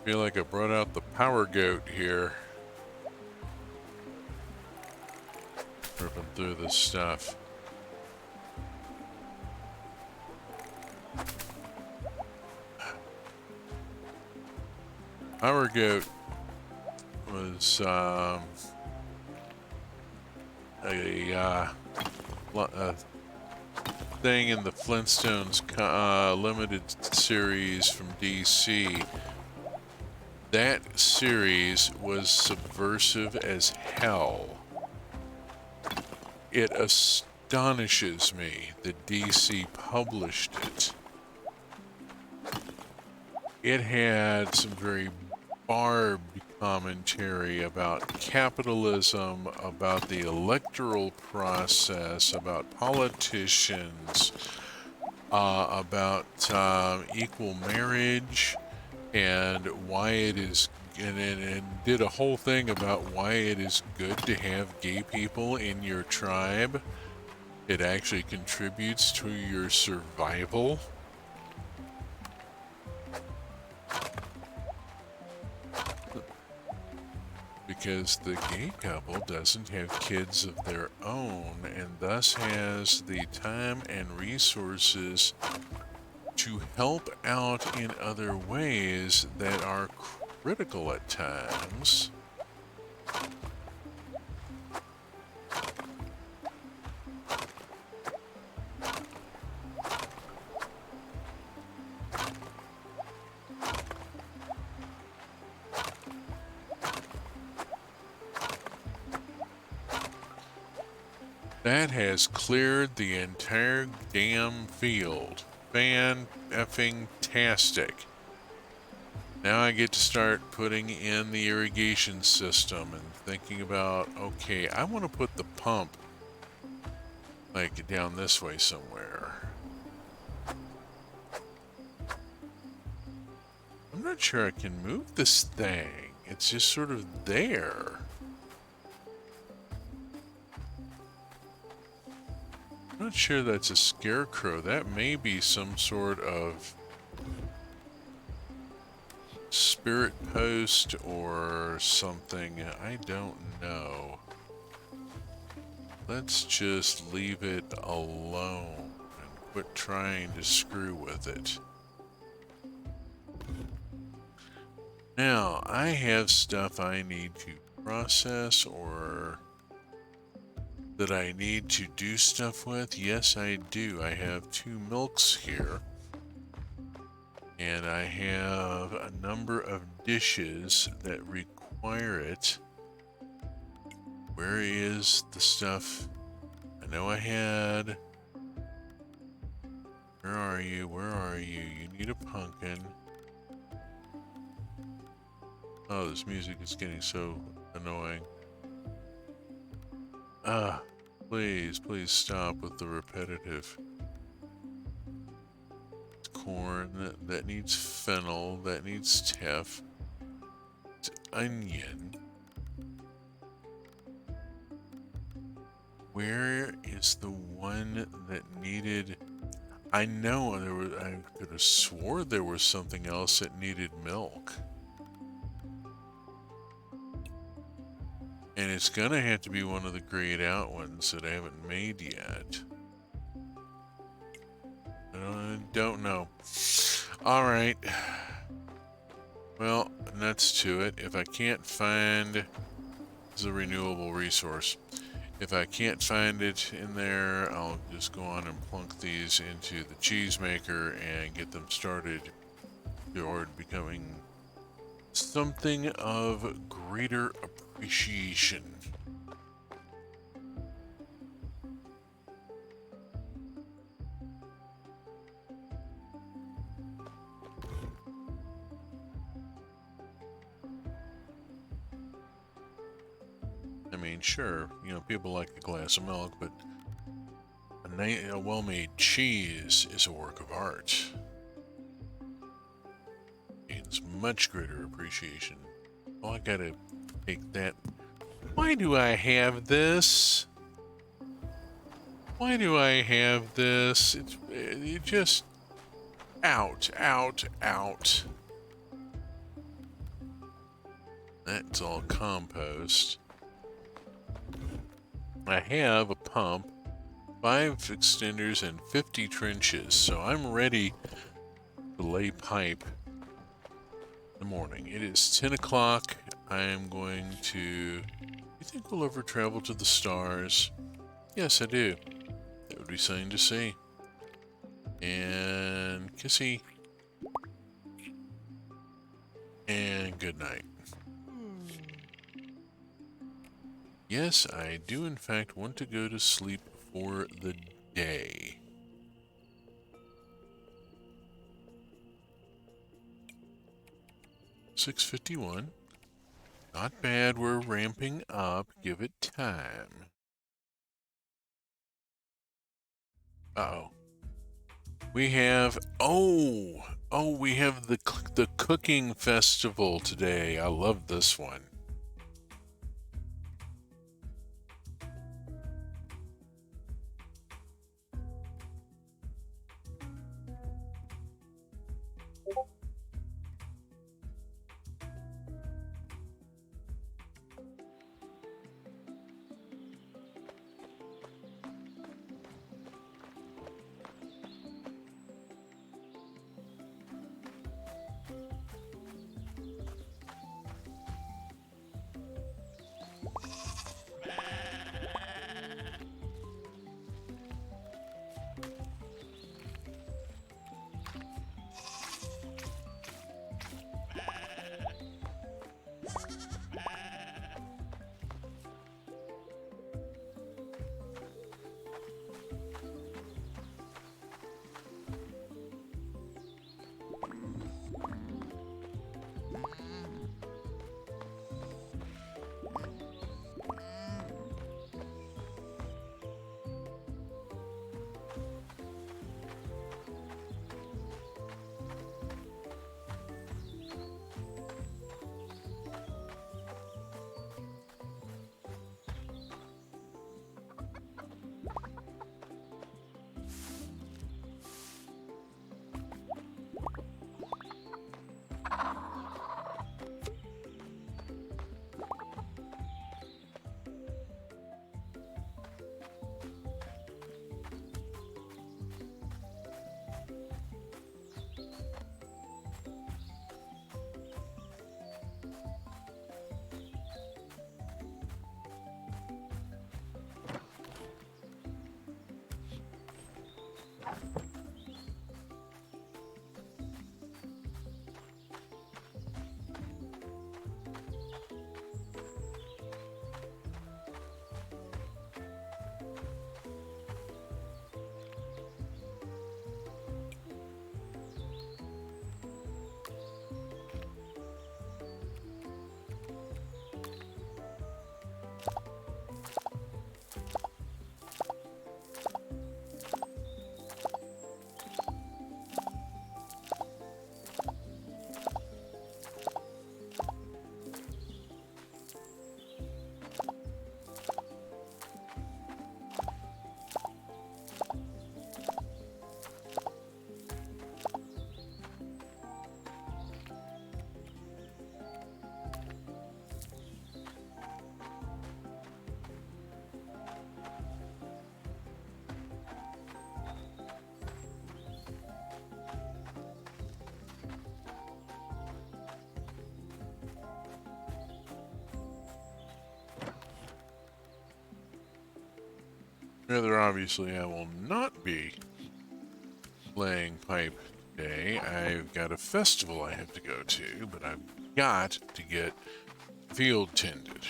Feel like I brought out the power goat here. Ripping through this stuff. Power goat was a thing in the Flintstones limited series from DC. That series was subversive as hell. It astonishes me that DC published it. It had some very barbed commentary about capitalism, about the electoral process, about politicians, about equal marriage, and why it is, and did a whole thing about why it is good to have gay people in your tribe. It actually contributes to your survival. Because the gay couple doesn't have kids of their own and thus has the time and resources to help out in other ways that are critical at times. That has cleared the entire damn field. Fan-effing-tastic. Now I get to start putting in the irrigation system and thinking about, okay, I want to put the pump like down this way somewhere. I'm not sure I can move this thing. It's just sort of there. I'm not sure that's a scarecrow. That may be some sort of spirit post or something. I don't know. Let's just leave it alone and quit trying to screw with it. Now, I have stuff I need to process or that I need to do stuff with. Yes, I do. I have 2 milks here. And I have a number of dishes that require it. Where is the stuff? I know I had... Where are you? Where are you? You need a pumpkin. Oh, this music is getting so annoying. Please, please stop with the repetitive. Corn, that needs fennel, that needs teff. It's onion. Where is the one that needed... I know there was, I could have swore there was something else that needed milk. And it's gonna have to be one of the grayed out ones that I haven't made yet. I don't know. Alright. Well, nuts to it. If I can't find... This is a renewable resource. If I can't find it in there, I'll just go on and plunk these into the cheese maker and get them started toward becoming something of greater appreciation. I mean, sure, you know, people like a glass of milk, but a well-made cheese is a work of art. Means much greater appreciation. Oh, I gotta take that. Why do I have this? Why do I have this? It just... Out. That's all compost. I have a pump, 5 extenders, and 50 trenches, so I'm ready to lay pipe in the morning. It is 10 o'clock. I am going to... You think we'll ever travel to the stars? Yes, I do. would be something to see. And kissy. And good night. Yes, I do in fact want to go to sleep for the day. $6:51. Not bad, we're ramping up. Give it time. Uh-oh. We have, we have the cooking festival today. I love this one. Rather obviously, I will not be playing pipe today. I've got a festival I have to go to, but I've got to get field tended.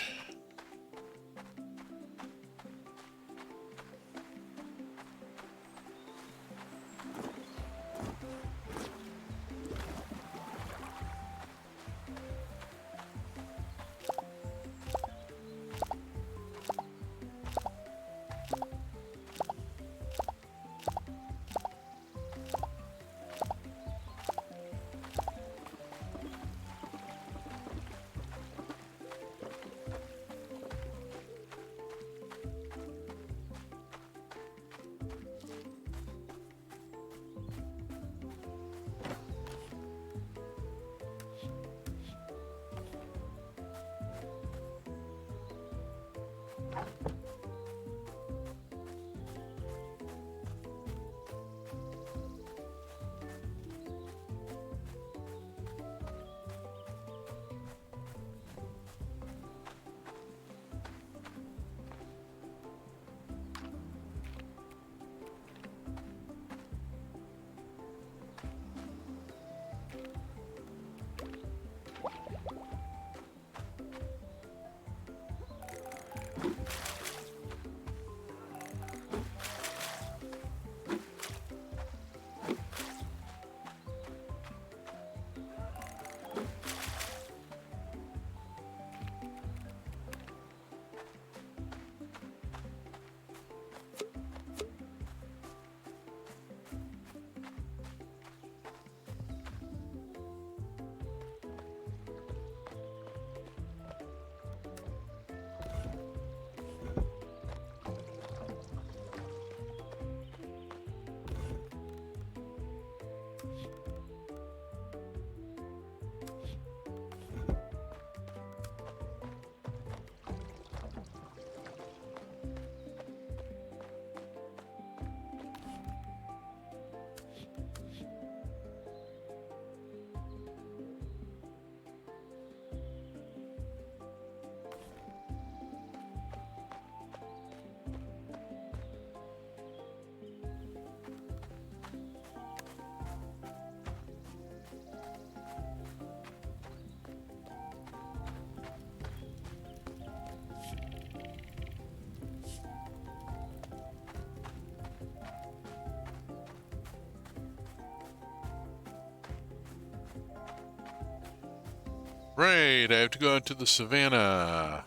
Right, I have to go out to the savannah.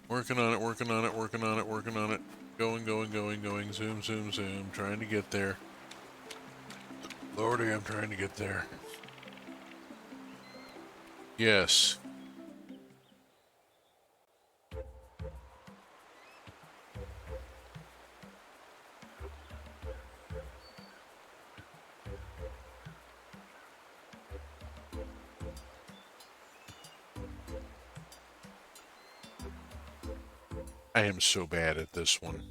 Working on it, working on it, working on it, working on it. Going, going, going, going. Zoom, zoom, zoom. Trying to get there. Lordy, I'm trying to get there. Yes. I am so bad at this one.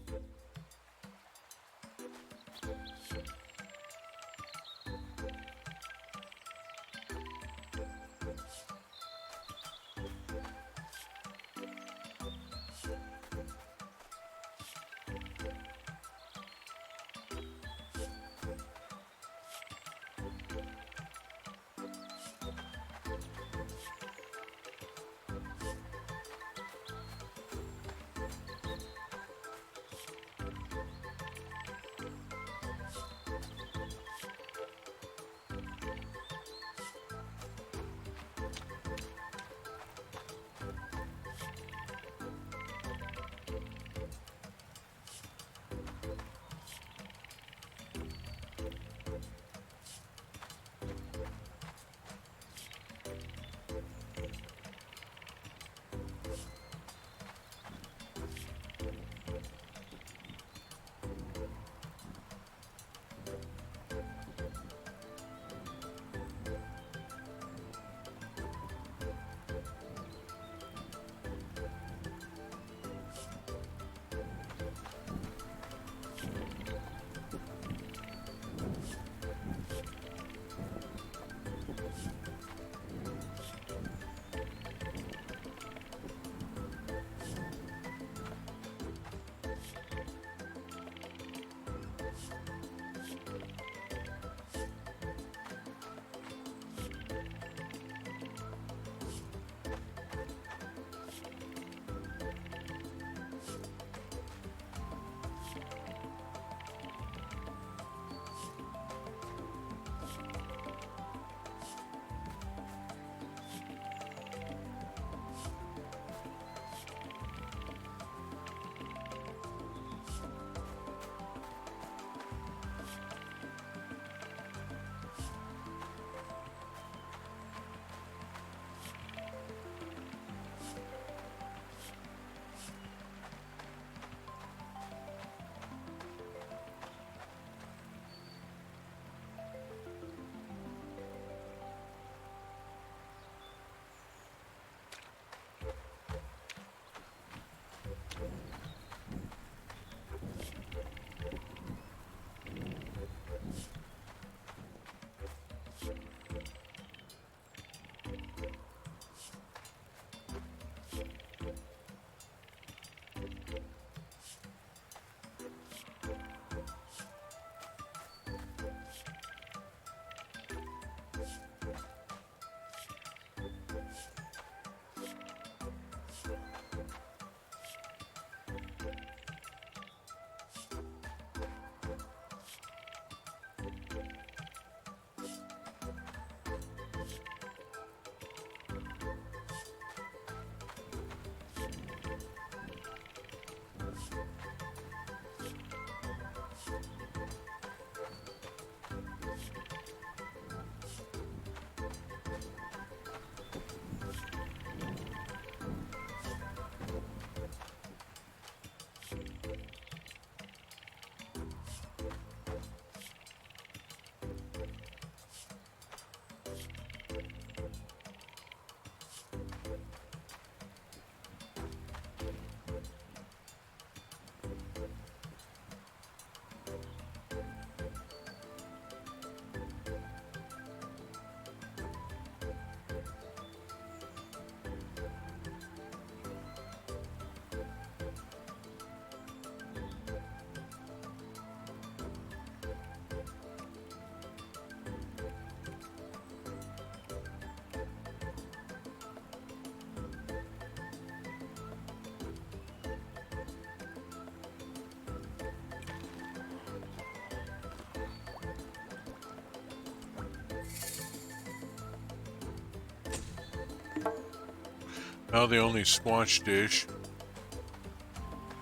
Now the only squash dish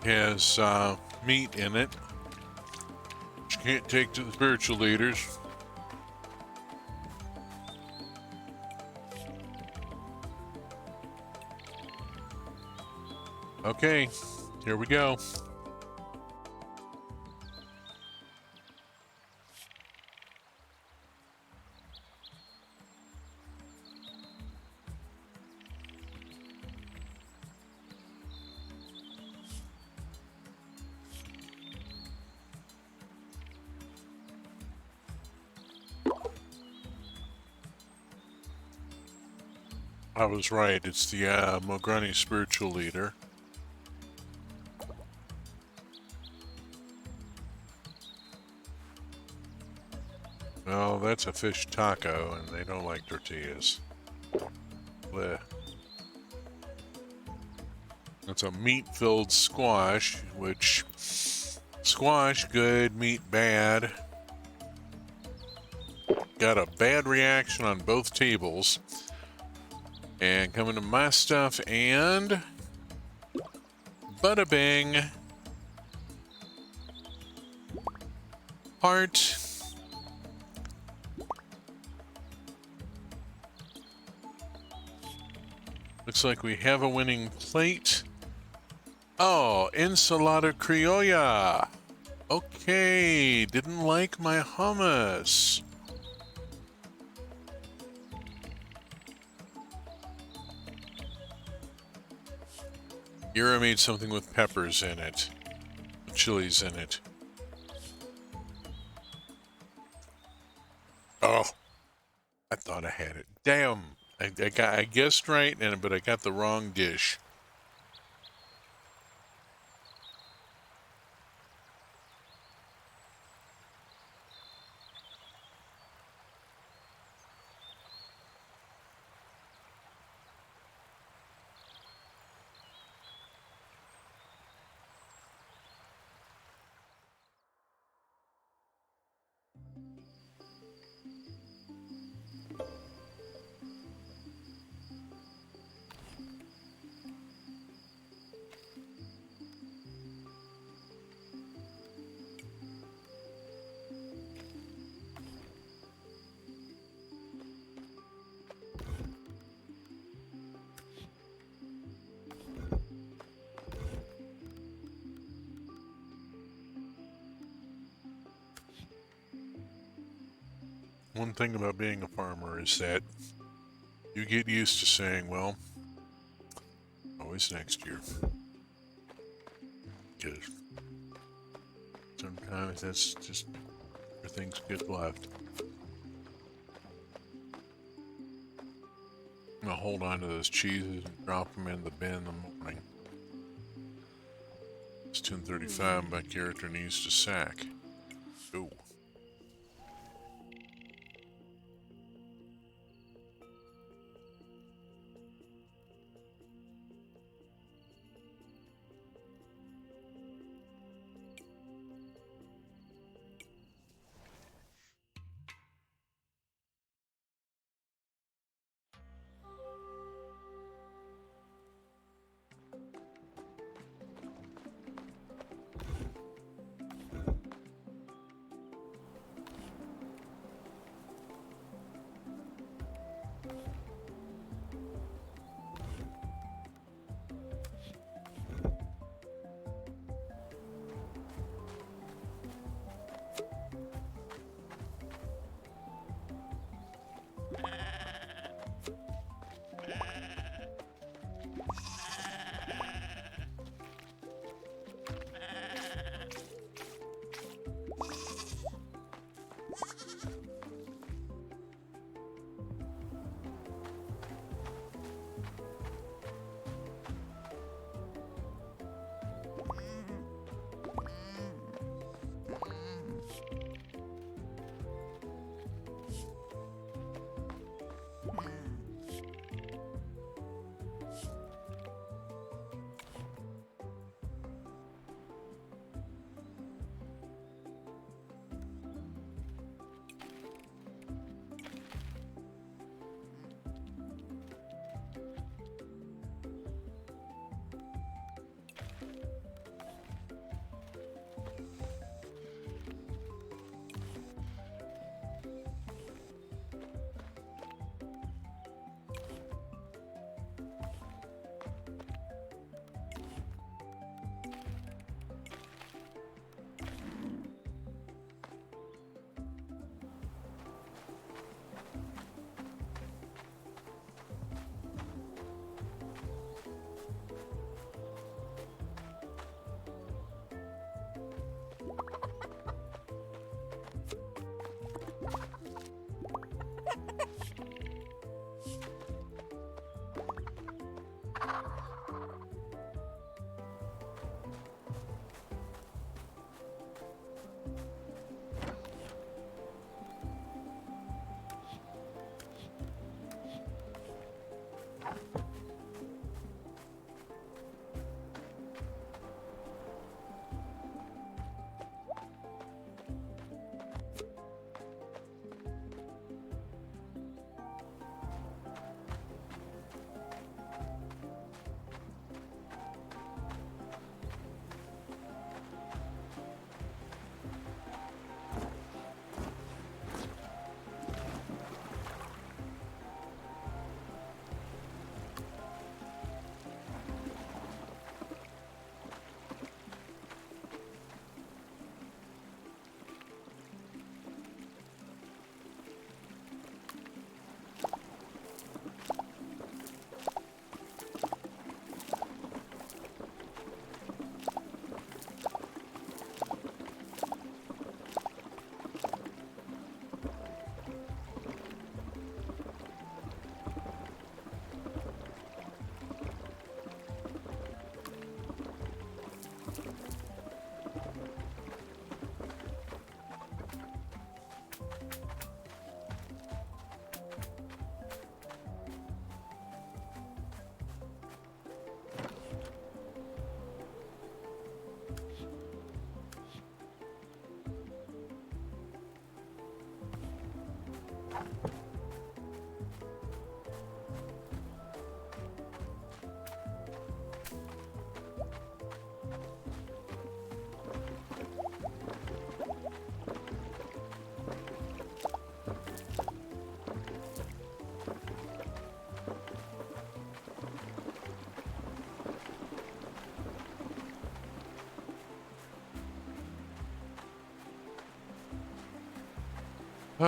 has meat in it, which you can't take to the spiritual leaders. Okay, here we go. I was right, it's the Mograni spiritual leader. Oh, that's a fish taco, and they don't like tortillas. Blech. That's a meat-filled squash, which... Squash, good, meat, bad. Got a bad reaction on both tables. And coming to my stuff, and... Bada bing. Heart. Looks like we have a winning plate. Oh, ensalada criolla. Okay, didn't like my hummus. Ira made something with peppers in it. Chilies in it. Oh, I thought I had it. Damn. I guessed right, but I got the wrong dish. One thing about being a farmer is that you get used to saying, well, always next year. Because sometimes that's just where things get left. I'm gonna hold on to those cheeses and drop them in the bin in the morning. It's 10:35, my character needs to sack. Ooh.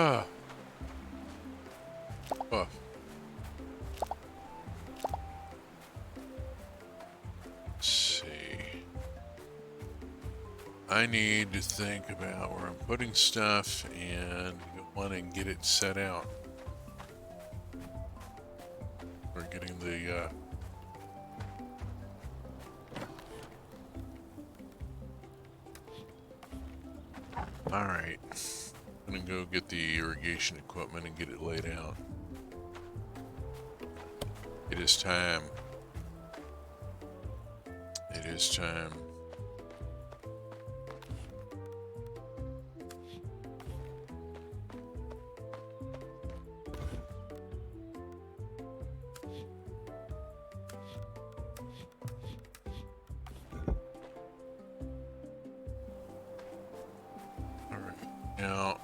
Ah. Oh. Let's see. I need to think about where I'm putting stuff and go on and get it set out. We're getting the Alright. I'm gonna go get the irrigation equipment and get it laid out. It is time. It is time. Alright. Now,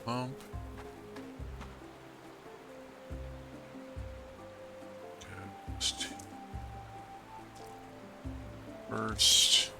pump. Ghost. First.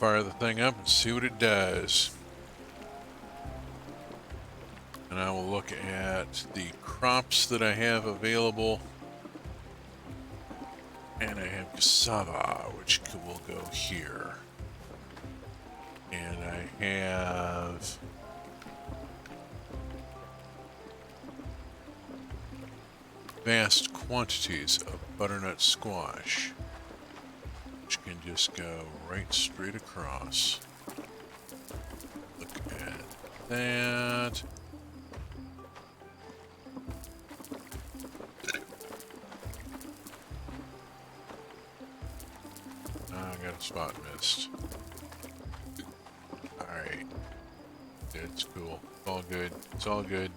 fire the thing up and see what it does. And I will look at the crops that I have available. And I have cassava, which will go here. And I have vast quantities of butternut squash, which can just go right straight across. Look at that. I got a spot missed. Alright. It's cool. It's all good. It's all good.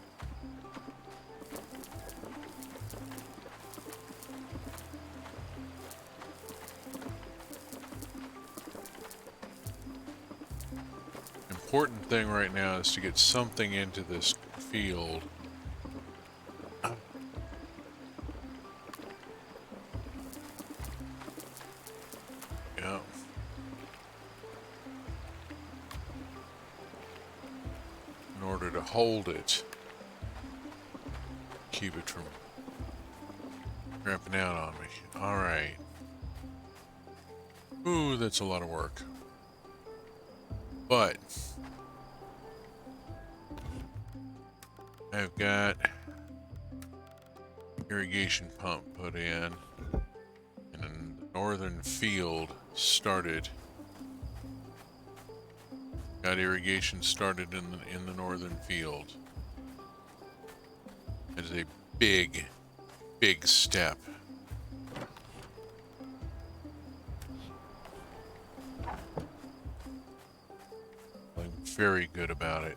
Important thing right now is to get something into this field. Yeah. In order to hold it, keep it from cramping out on me. Alright. Ooh, that's a lot of work. But I've got irrigation pump put in, and then the northern field started. Got irrigation started in the northern field. It is a big step. I'm very good about it.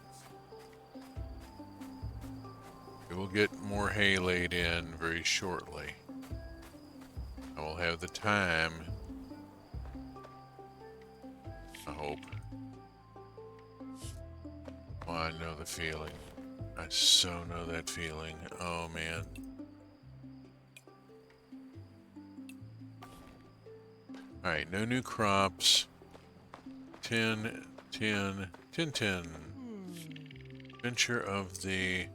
We will get more hay laid in very shortly. I will have the time, I hope. Oh, I know the feeling. I so know that feeling. Oh, man. Alright, no new crops. 10, 10, 10, 10. Adventure of the...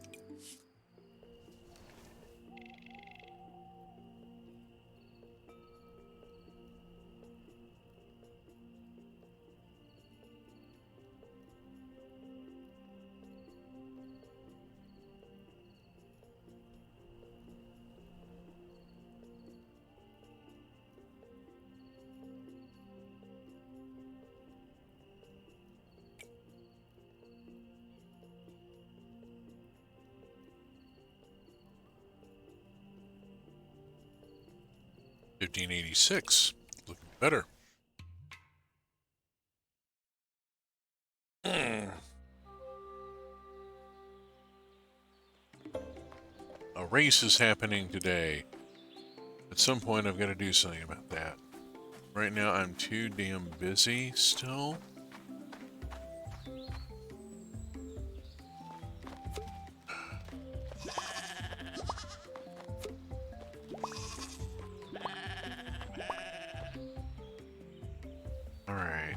$15.86. Looking better. A race is happening today. At some point, I've got to do something about that. Right now, I'm too damn busy still. All right.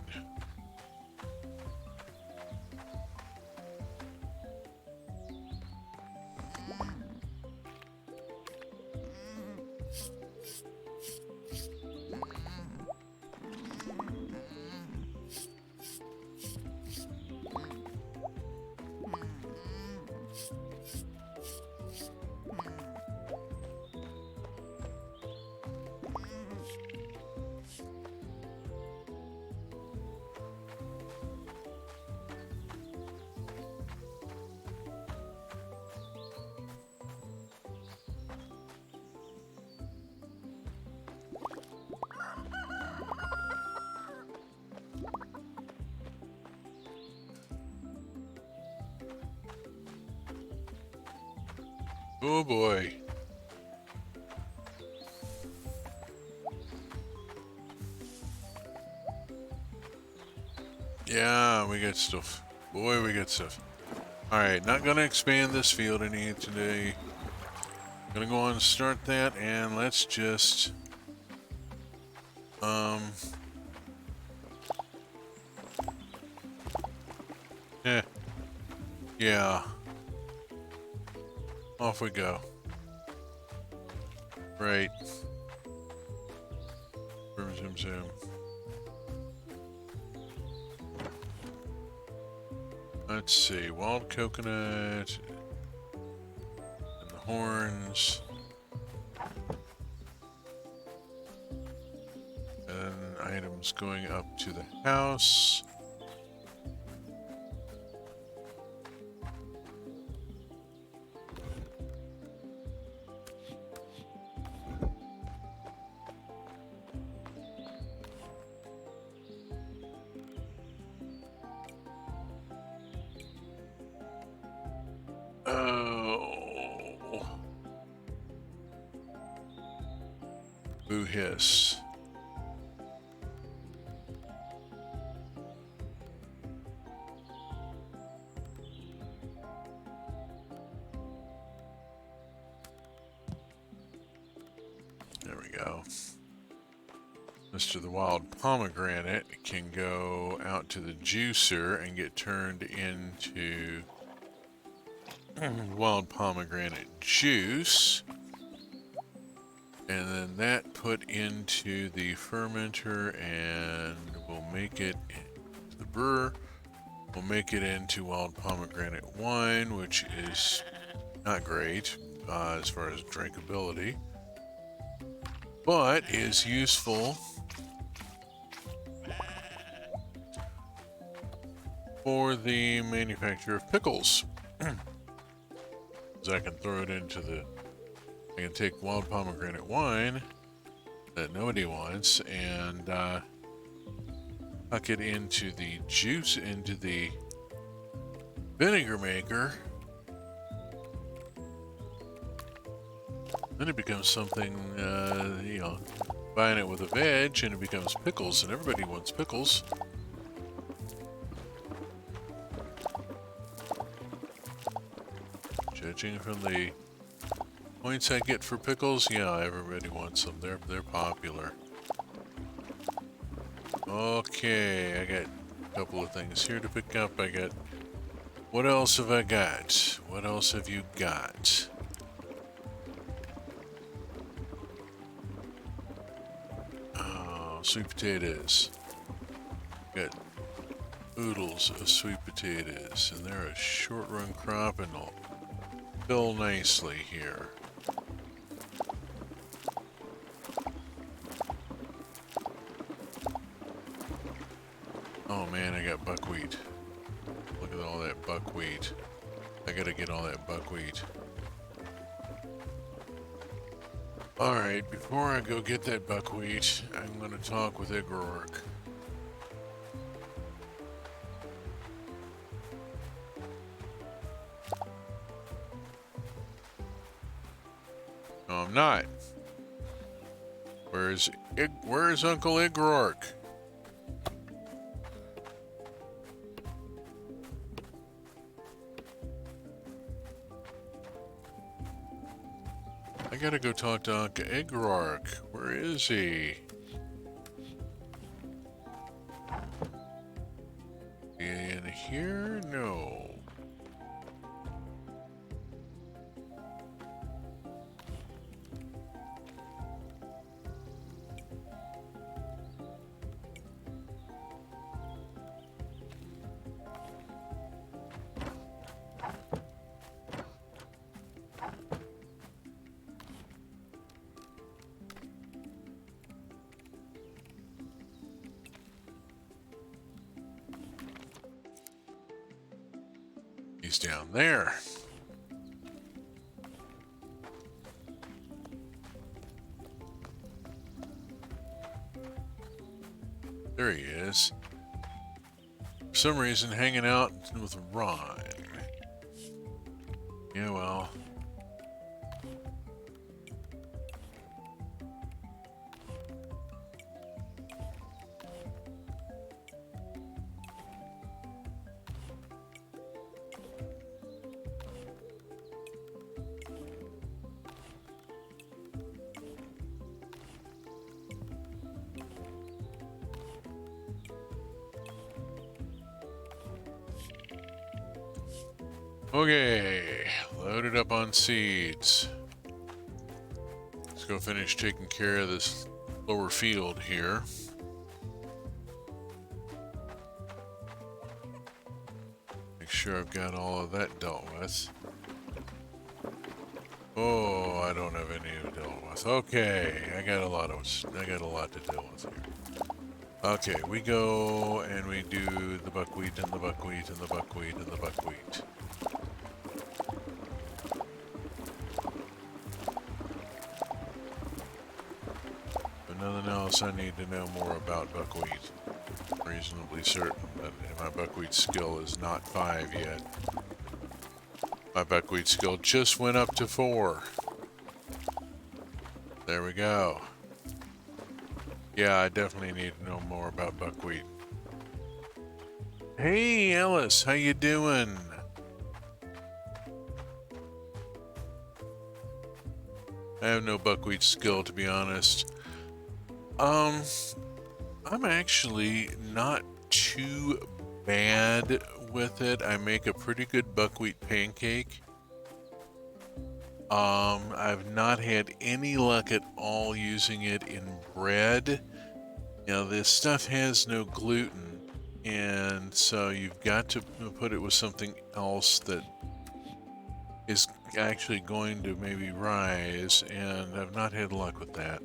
Oh boy. Yeah, we got stuff. Boy, we got stuff. Alright, not gonna expand this field any today. Gonna go on and start that, and let's just Eh, yeah. Off we go. Right. Zoom, zoom, zoom. Let's see. Wild coconut. And the horns. And items going up to the house. Oh. Boo hiss. There we go. Mr. the Wild Pomegranate can go out to the juicer and get turned into wild pomegranate juice. And then that put into the fermenter, and we'll make it, the brewer will make it into wild pomegranate wine, which is not great as far as drinkability, but is useful for the manufacture of pickles. So I can throw it into the, I can take wild pomegranate wine that nobody wants and huck it into the juice, into the vinegar maker. Then it becomes something, you know, buying it with a veg and it becomes pickles, and everybody wants pickles. Judging from the points I get for pickles, yeah, everybody wants them. They're popular. Okay, I got a couple of things here to pick up. I got, what else have I got? What else have you got? Oh, sweet potatoes. Got oodles of sweet potatoes, and they're a short run crop and they'll fill nicely here. Oh man, I got buckwheat. Look at all that buckwheat. I gotta get all that buckwheat. Alright, before I go get that buckwheat, I'm gonna talk with ep024. No, I'm not. Where's Uncle ep024? I gotta go talk to Uncle ep024. Where is he? In here? No. He's down there. There he is. For some reason, hanging out with Ron. Yeah, well. Okay, loaded up on seeds. Let's go finish taking care of this lower field here. Make sure I've got all of that dealt with. Oh, I don't have any to deal with. Okay, I got a lot to deal with here. Okay, we go and we do the buckwheat and the buckwheat and the buckwheat and the buckwheat. If nothing else, I need to know more about buckwheat. I'm reasonably certain that my buckwheat skill is not 5 yet. My buckwheat skill just went up to 4. There we go. Yeah, I definitely need to know more about buckwheat. Hey, Ellis, how you doing? I have no buckwheat skill, to be honest. I'm actually not too bad with it. I make a pretty good buckwheat pancake. I've not had any luck at all using it in bread. You know, this stuff has no gluten, and so you've got to put it with something else that is actually going to maybe rise, and I've not had luck with that.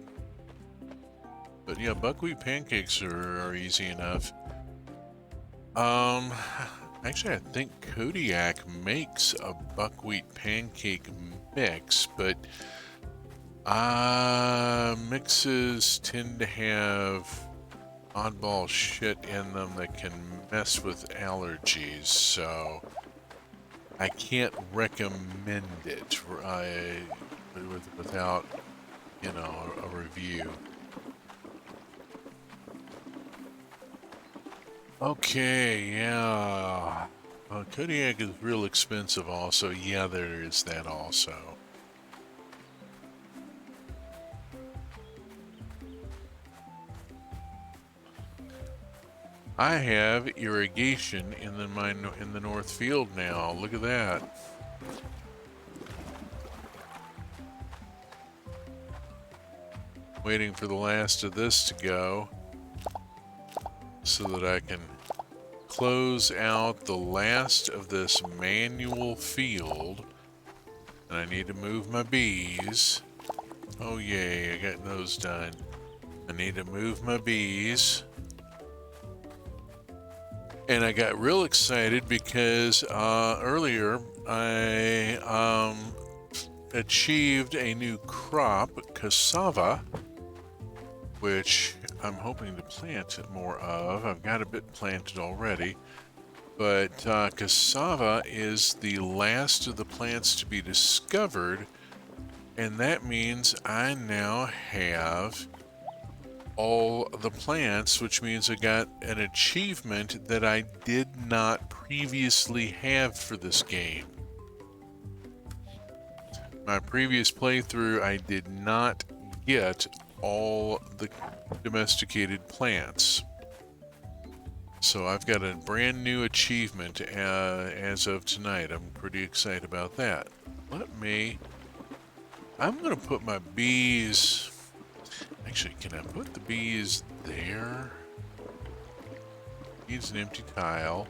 But yeah, buckwheat pancakes are easy enough. Actually, I think Kodiak makes a buckwheat pancake mix, but mixes tend to have oddball shit in them that can mess with allergies, so I can't recommend it without, you know, a review. Okay, yeah. Kodiak is real expensive also. Yeah, there is that also. I have irrigation in the north field now. Look at that. Waiting for the last of this to go so that I can close out the last of this manual field. And I need to move my bees. Oh yay, I got those done. I need to move my bees. And I got real excited because earlier I achieved a new crop, cassava, which I'm hoping to plant more of. I've got a bit planted already, but cassava is the last of the plants to be discovered, and that means I now have all the plants, which means I got an achievement that I did not previously have for this game. My previous playthrough, I did not get all the domesticated plants. So I've got a brand new achievement as of tonight. I'm pretty excited about that. I'm going to put my bees... Actually, can I put the bees there? Needs an empty tile.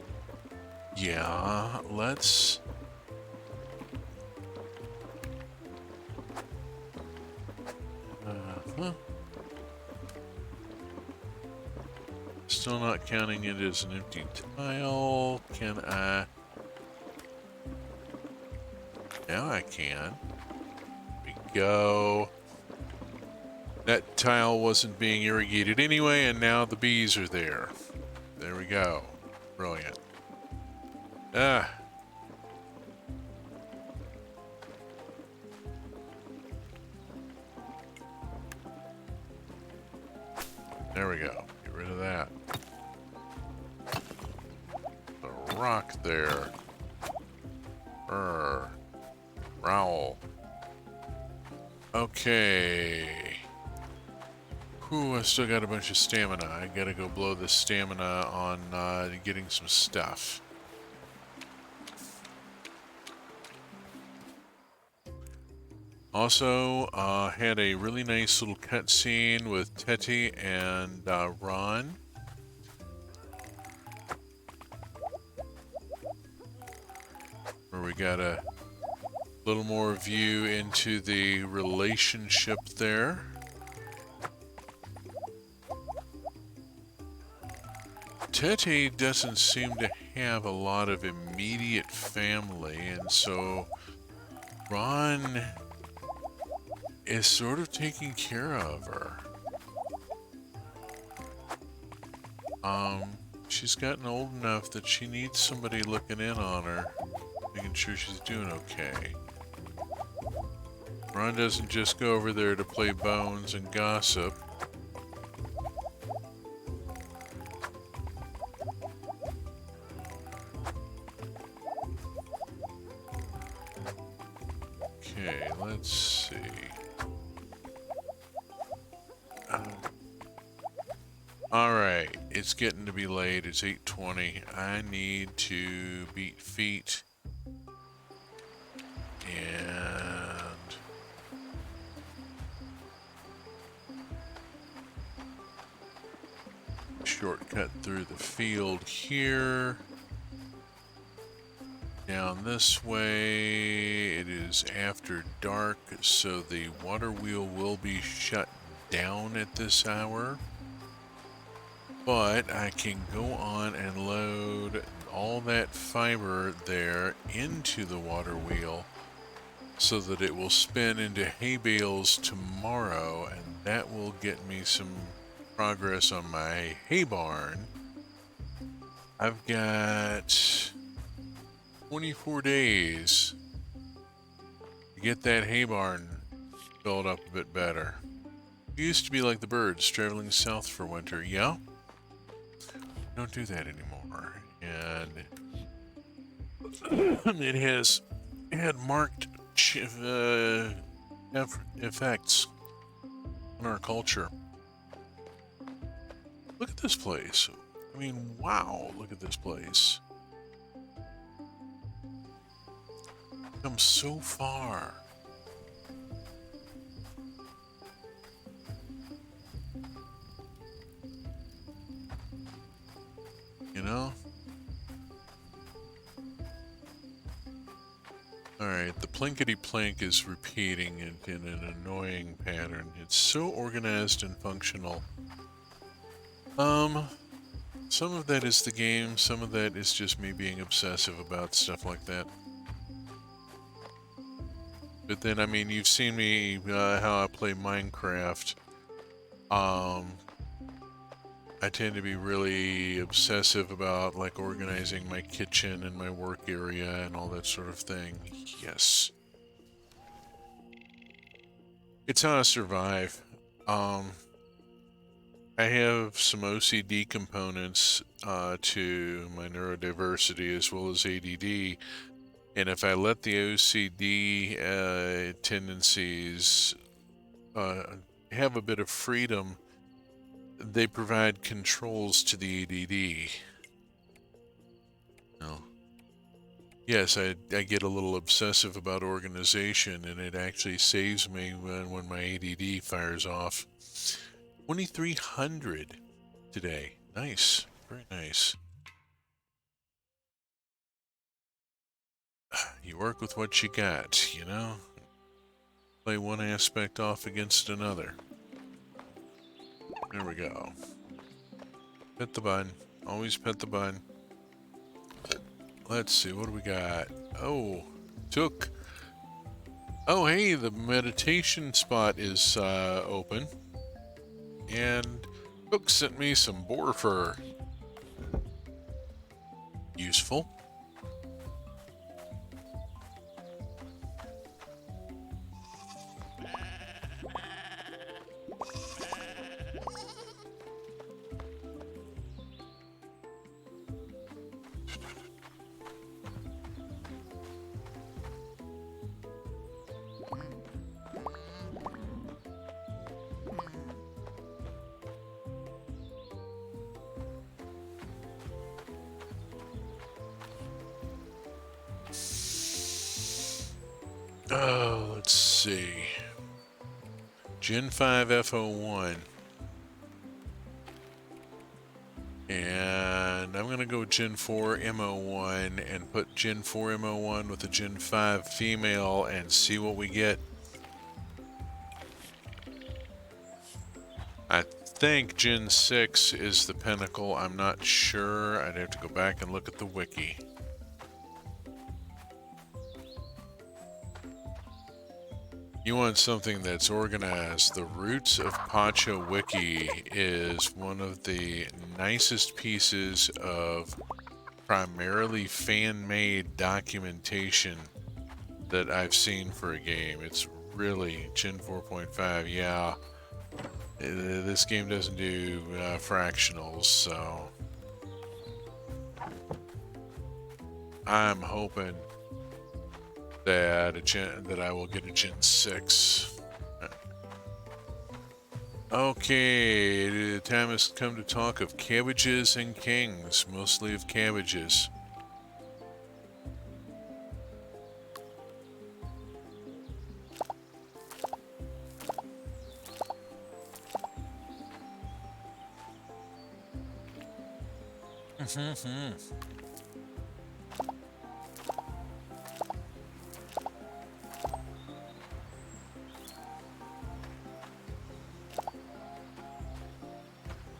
Yeah, let's... Still not counting it as an empty tile. Can I? Now I can. There we go. That tile wasn't being irrigated anyway, and now the bees are there. There we go. Brilliant. Ah. There we go. Get rid of that. The rock there. Growl. Okay. Whew, I still got a bunch of stamina. I gotta go blow this stamina on getting some stuff. Also, had a really nice little cutscene with Teti and Ron. Where we got a little more view into the relationship there. Teti doesn't seem to have a lot of immediate family, and so Ron is sort of taking care of her. She's gotten old enough that she needs somebody looking in on her, making sure she's doing okay. Ron doesn't just go over there to play bones and gossip. Okay, let's see. Alright, it's getting to be late. It's 8:20. I need to beat feet. And shortcut through the field here. Down this way. It is after dark, so the water wheel will be shut down at this hour. But I can go on and load all that fiber there into the water wheel so that it will spin into hay bales tomorrow, and that will get me some progress on my hay barn. I've got 24 days to get that hay barn filled up a bit better. It used to be like the birds traveling south for winter, yeah? Don't do that anymore, and it had marked effects on our culture. Look at this place. I mean, wow, look at this place. Come so far. You know? Alright, the plinkety plink is repeating in an annoying pattern. It's so organized and functional. Some of that is the game, some of that is just me being obsessive about stuff like that. But then, I mean, you've seen me, how I play Minecraft. I tend to be really obsessive about, like, organizing my kitchen and my work area and all that sort of thing. Yes. It's how I survive. I have some OCD components to my neurodiversity as well as ADD, and if I let the OCD tendencies have a bit of freedom, they provide controls to the ADD. No. Yes, I get a little obsessive about organization, and it actually saves me when my ADD fires off. 2,300 today. Nice. Very nice. You work with what you got, you know? Play one aspect off against another. There we go. Pet the button. Always pet the button. Let's see, what do we got? Oh, took. Oh, hey, the meditation spot is open. And Cook sent me some boar fur. Useful. Oh, let's see. Gen 5 F01. And I'm going to go Gen 4 M01 and put Gen 4 M01 with a Gen 5 female and see what we get. I think Gen 6 is the pinnacle. I'm not sure. I'd have to go back and look at the wiki. You want something that's organized. The Roots of Pacha wiki is one of the nicest pieces of primarily fan-made documentation that I've seen for a game. It's really Gen 4.5. Yeah, this game doesn't do fractionals, so I'm hoping that I will get a Gen 6. Okay, the time has come to talk of cabbages and kings, mostly of cabbages.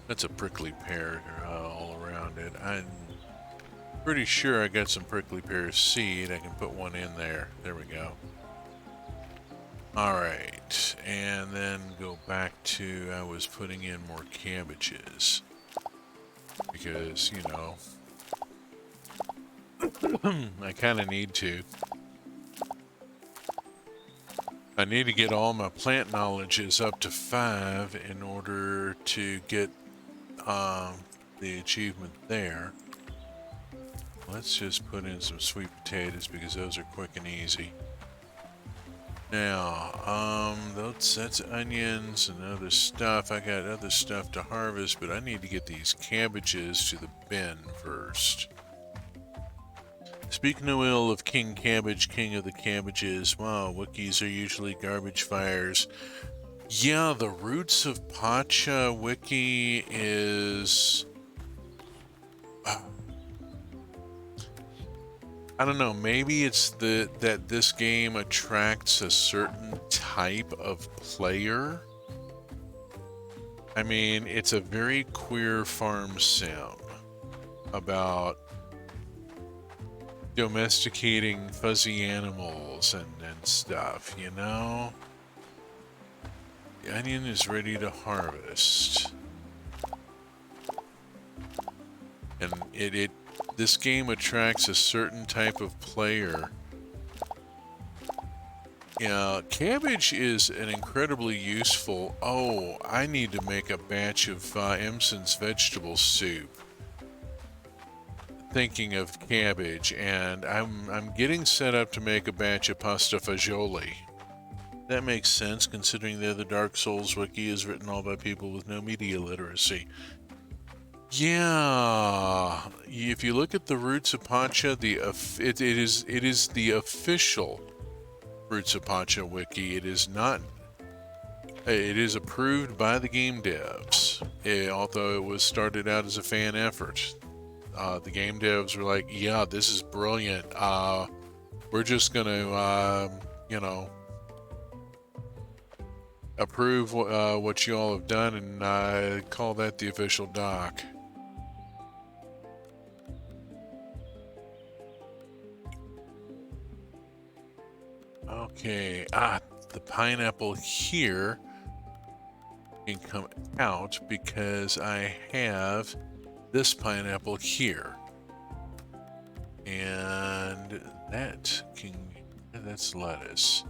That's a prickly pear all around it. I'm pretty sure I got some prickly pear seed. I can put one in there. There we go. Alright, and then go back to, I was putting in more cabbages. Because, you know, I kind of need to. I need to get all my plant knowledges up to 5 in order to get the achievement there. Let's just put in some sweet potatoes because those are quick and easy. Now, that's onions and other stuff. I got other stuff to harvest, but I need to get these cabbages to the bin first. Speak no ill of King Cabbage, king of the cabbages. Wow, wikis are usually garbage fires. Yeah, the Roots of Pacha wiki is... I don't know, maybe it's that this game attracts a certain type of player. I mean, it's a very queer farm sim about domesticating fuzzy animals and stuff, you know? The onion is ready to harvest. And this game attracts a certain type of player. Yeah, cabbage is an incredibly useful... Oh, I need to make a batch of Emson's vegetable soup. Thinking of cabbage, and I'm getting set up to make a batch of pasta fagioli. That makes sense, considering the other Dark Souls wiki is written all by people with no media literacy. Yeah, if you look at the Roots of Pacha, it is the official Roots of Pacha wiki. It is not. It is approved by the game devs, although it was started out as a fan effort. The game devs were like, "Yeah, this is brilliant. We're just gonna, you know, approve what you all have done and call that the official doc." Okay, the pineapple here can come out because I have this pineapple here. And that's lettuce.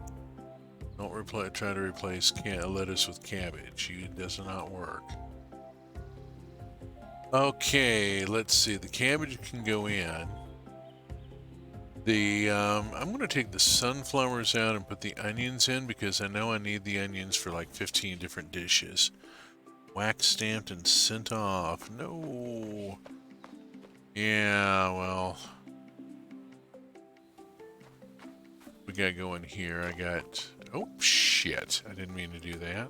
Don't try to replace lettuce with cabbage. It does not work. Okay, let's see. The cabbage can go in. I'm going to take the sunflowers out and put the onions in because I know I need the onions for like 15 different dishes. Wax stamped and sent off. No. Yeah, well. We got going here. I got Oh, shit. I didn't mean to do that.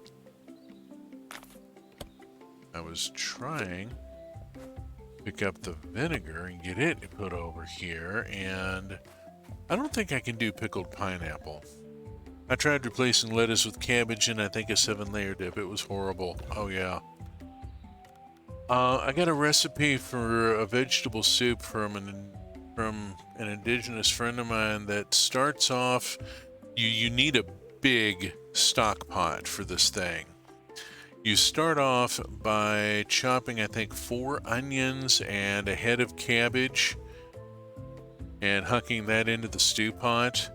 I was trying to pick up the vinegar and get it put over here, and I don't think I can do pickled pineapple. I tried replacing lettuce with cabbage and I think a 7-layer dip. It was horrible. Oh, yeah. I got a recipe for a vegetable soup from an indigenous friend of mine that starts off. You need a big stock pot for this thing. You start off by chopping, I think, 4 onions and a head of cabbage and hucking that into the stew pot.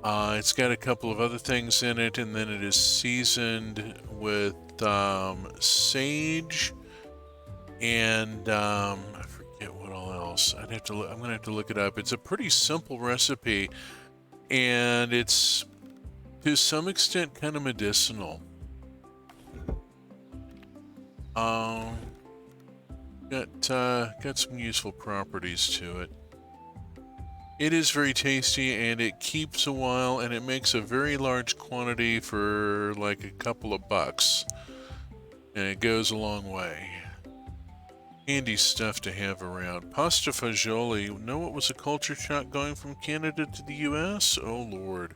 It's got a couple of other things in it, and then it is seasoned with sage and I forget what all else. I'm gonna have to look it up. It's a pretty simple recipe, and it's to some extent kind of medicinal. Got some useful properties to it. It is very tasty, and it keeps a while, and it makes a very large quantity for like a couple of bucks, and it goes a long way. Handy stuff to have around. Pasta fagioli. Know it was a culture shock going from Canada to the US? Oh lord.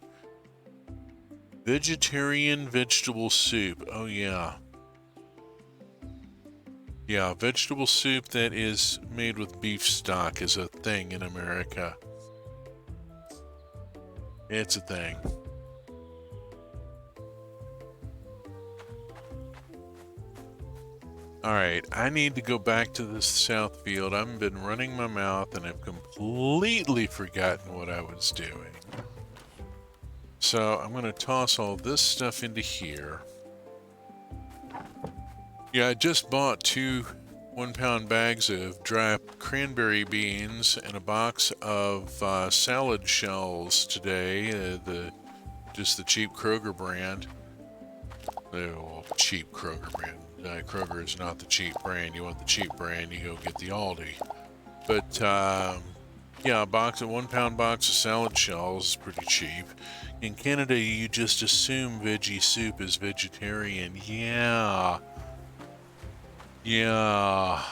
Vegetarian vegetable soup. Oh yeah. Yeah, vegetable soup that is made with beef stock is a thing in America. It's a thing. Alright, I need to go back to this south field. I've been running my mouth and I've completely forgotten what I was doing. So I'm going to toss all this stuff into here. Yeah, I just bought 2 1-pound bags of dry cranberry beans and a box of salad shells today. Just the cheap Kroger brand. Well, cheap Kroger brand. Kroger is not the cheap brand. You want the cheap brand, you go get the Aldi. But yeah, a 1-pound box of salad shells is pretty cheap. In Canada, you just assume veggie soup is vegetarian. Yeah. Yeah.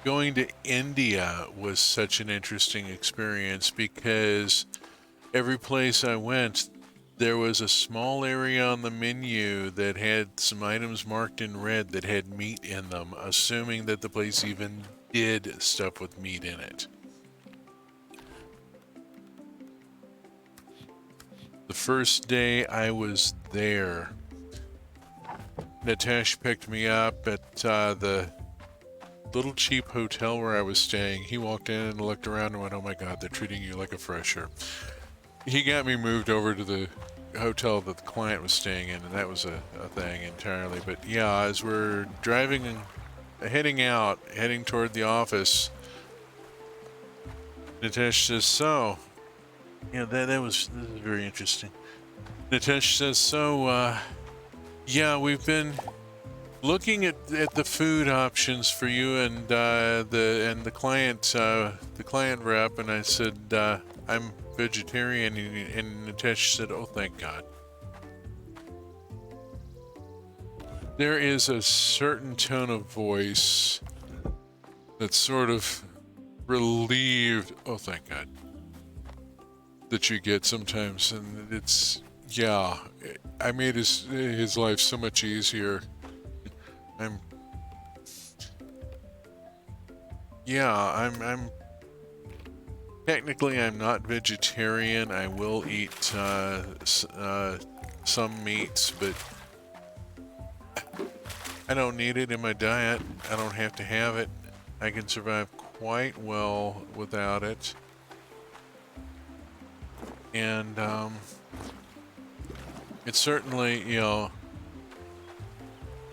Going to India was such an interesting experience because every place I went, there was a small area on the menu that had some items marked in red that had meat in them, assuming that the place even did stuff with meat in it. The first day I was there, Nitesh picked me up at the little cheap hotel where I was staying. He walked in and looked around and went, "Oh my God, they're treating you like a fresher." He got me moved over to the hotel that the client was staying in, and that was a thing entirely. But yeah, as we're driving and heading toward the office, Nitesh says, "So, yeah, this is very interesting." Nitesh says, "So, yeah, we've been looking at the food options for you and the client rep," and I said, "I'm vegetarian," and Nitesh said, "Oh, thank God." There is a certain tone of voice that's sort of relieved, "Oh, thank God," that you get sometimes, and it's, yeah, I made his life so much easier. I'm technically I'm not vegetarian. I will eat some meats, but I don't need it in my diet. I don't have to have it. I can survive quite well without it. And it certainly,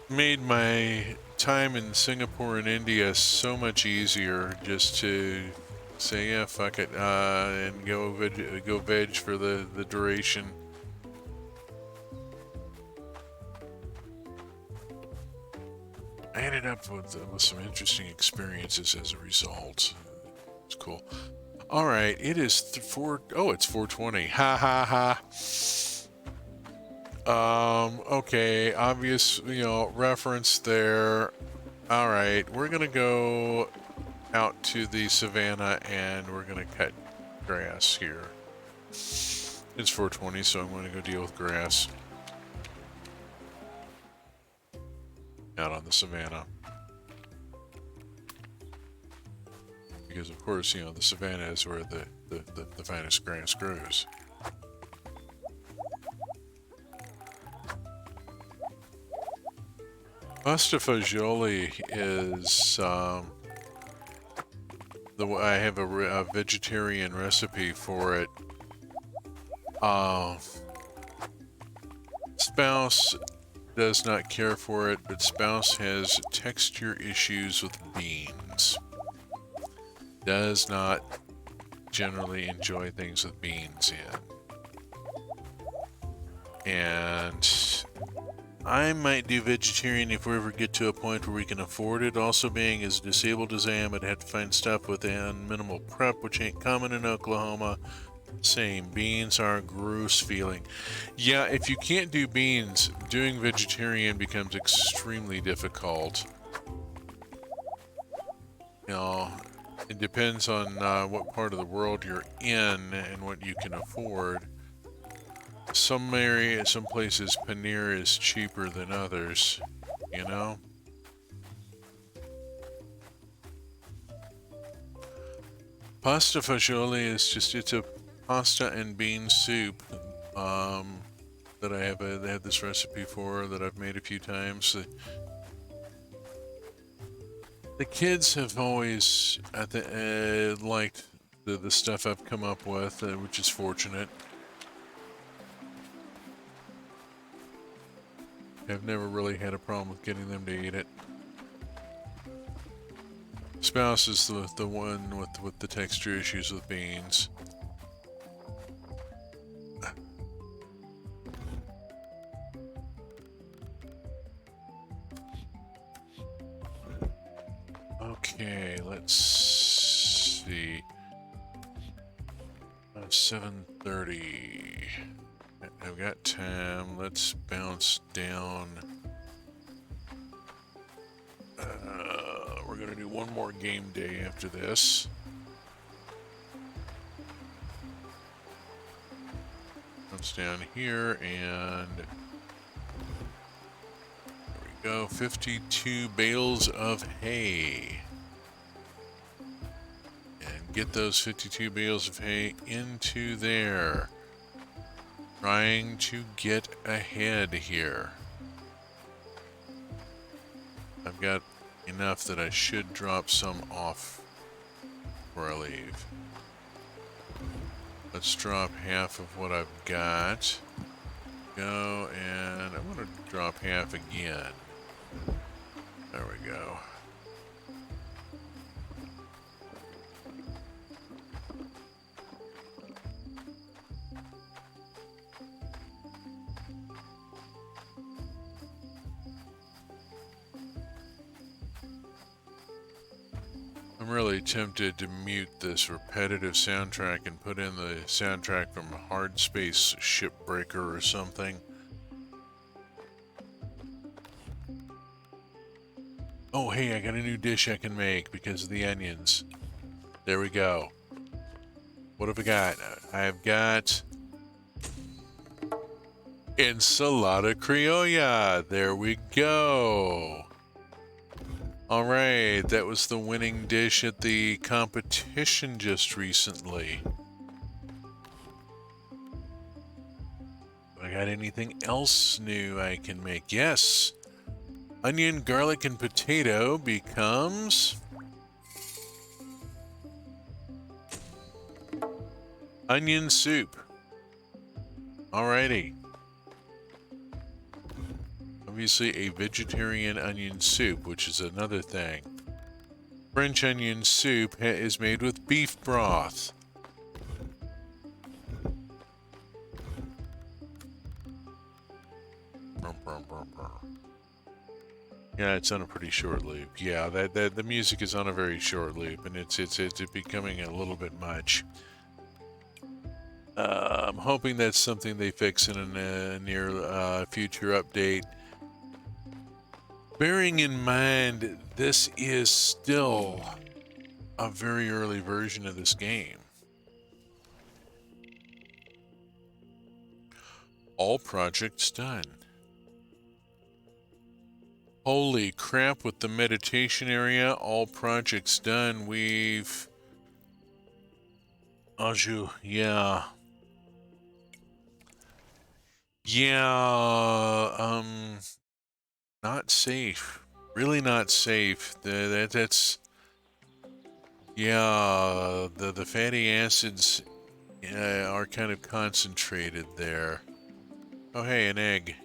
made my time in Singapore and India so much easier just to say, yeah, fuck it, and go veg for the duration. I ended up with some interesting experiences as a result. It's cool. All right, it is oh, it's 4:20. Ha ha ha. Okay, obvious, reference there. All right, we're gonna go out to the savannah and we're gonna cut grass here. It's 4:20, so I'm gonna go deal with grass out on the savannah. Because of course, the savannah is where the finest grass grows. Pasta fagioli is I have a vegetarian recipe for it. Spouse does not care for it, but spouse has texture issues with beans. Does not generally enjoy things with beans in. And I might do vegetarian if we ever get to a point where we can afford it. Also, being as disabled as I am, I'd have to find stuff within minimal prep, which ain't common in Oklahoma. Same, beans are a gross feeling. Yeah, if you can't do beans, doing vegetarian becomes extremely difficult. It depends on what part of the world you're in and what you can afford. Some places, paneer is cheaper than others, Pasta fagioli is it's a pasta and bean soup that I had this recipe for that I've made a few times. The kids have always liked the stuff I've come up with, which is fortunate. I've never really had a problem with getting them to eat it. Spouse is the one with the texture issues with beans. Okay, let's see. 7:30. I've got time. Let's bounce down. We're gonna do one more game day after this. Bounce down here and there we go. 52 bales of hay. And get those 52 bales of hay into there. Trying to get ahead here. I've got enough that I should drop some off before I leave. Let's drop half of what I've got. Go, and I'm going to drop half again. There we go. I'm really tempted to mute this repetitive soundtrack and put in the soundtrack from Hard Space Shipbreaker or something. Oh, hey, I got a new dish I can make because of the onions. There we go. What have I got? I've got ensalada criolla. There we go. All right, that was the winning dish at the competition just recently. I got anything else new I can make? Yes. Onion, garlic, and potato becomes onion soup. Alrighty. Obviously a vegetarian onion soup, which is another thing. French onion soup is made with beef broth. Yeah, it's on a pretty short loop. Yeah, that the music is on a very short loop, and it's becoming a little bit much. I'm hoping that's something they fix in a near future update. Bearing in mind, this is still a very early version of this game. All projects done. Holy crap, with the meditation area, all projects done. We've... Aju, yeah. Yeah, not safe. Really not safe. That's... Yeah, the fatty acids are kind of concentrated there. Oh hey, an egg.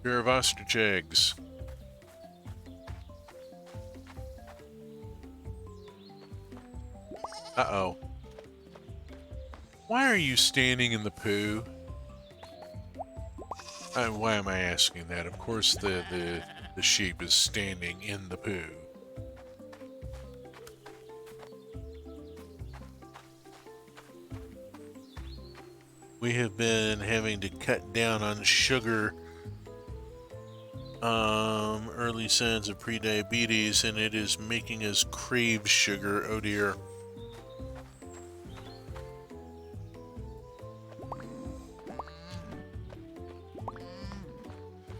Pair of ostrich eggs. Uh-oh. Why are you standing in the poo? Why am I asking that? Of course the sheep is standing in the poo. We have been having to cut down on sugar. Early signs of prediabetes, and it is making us crave sugar. Oh dear.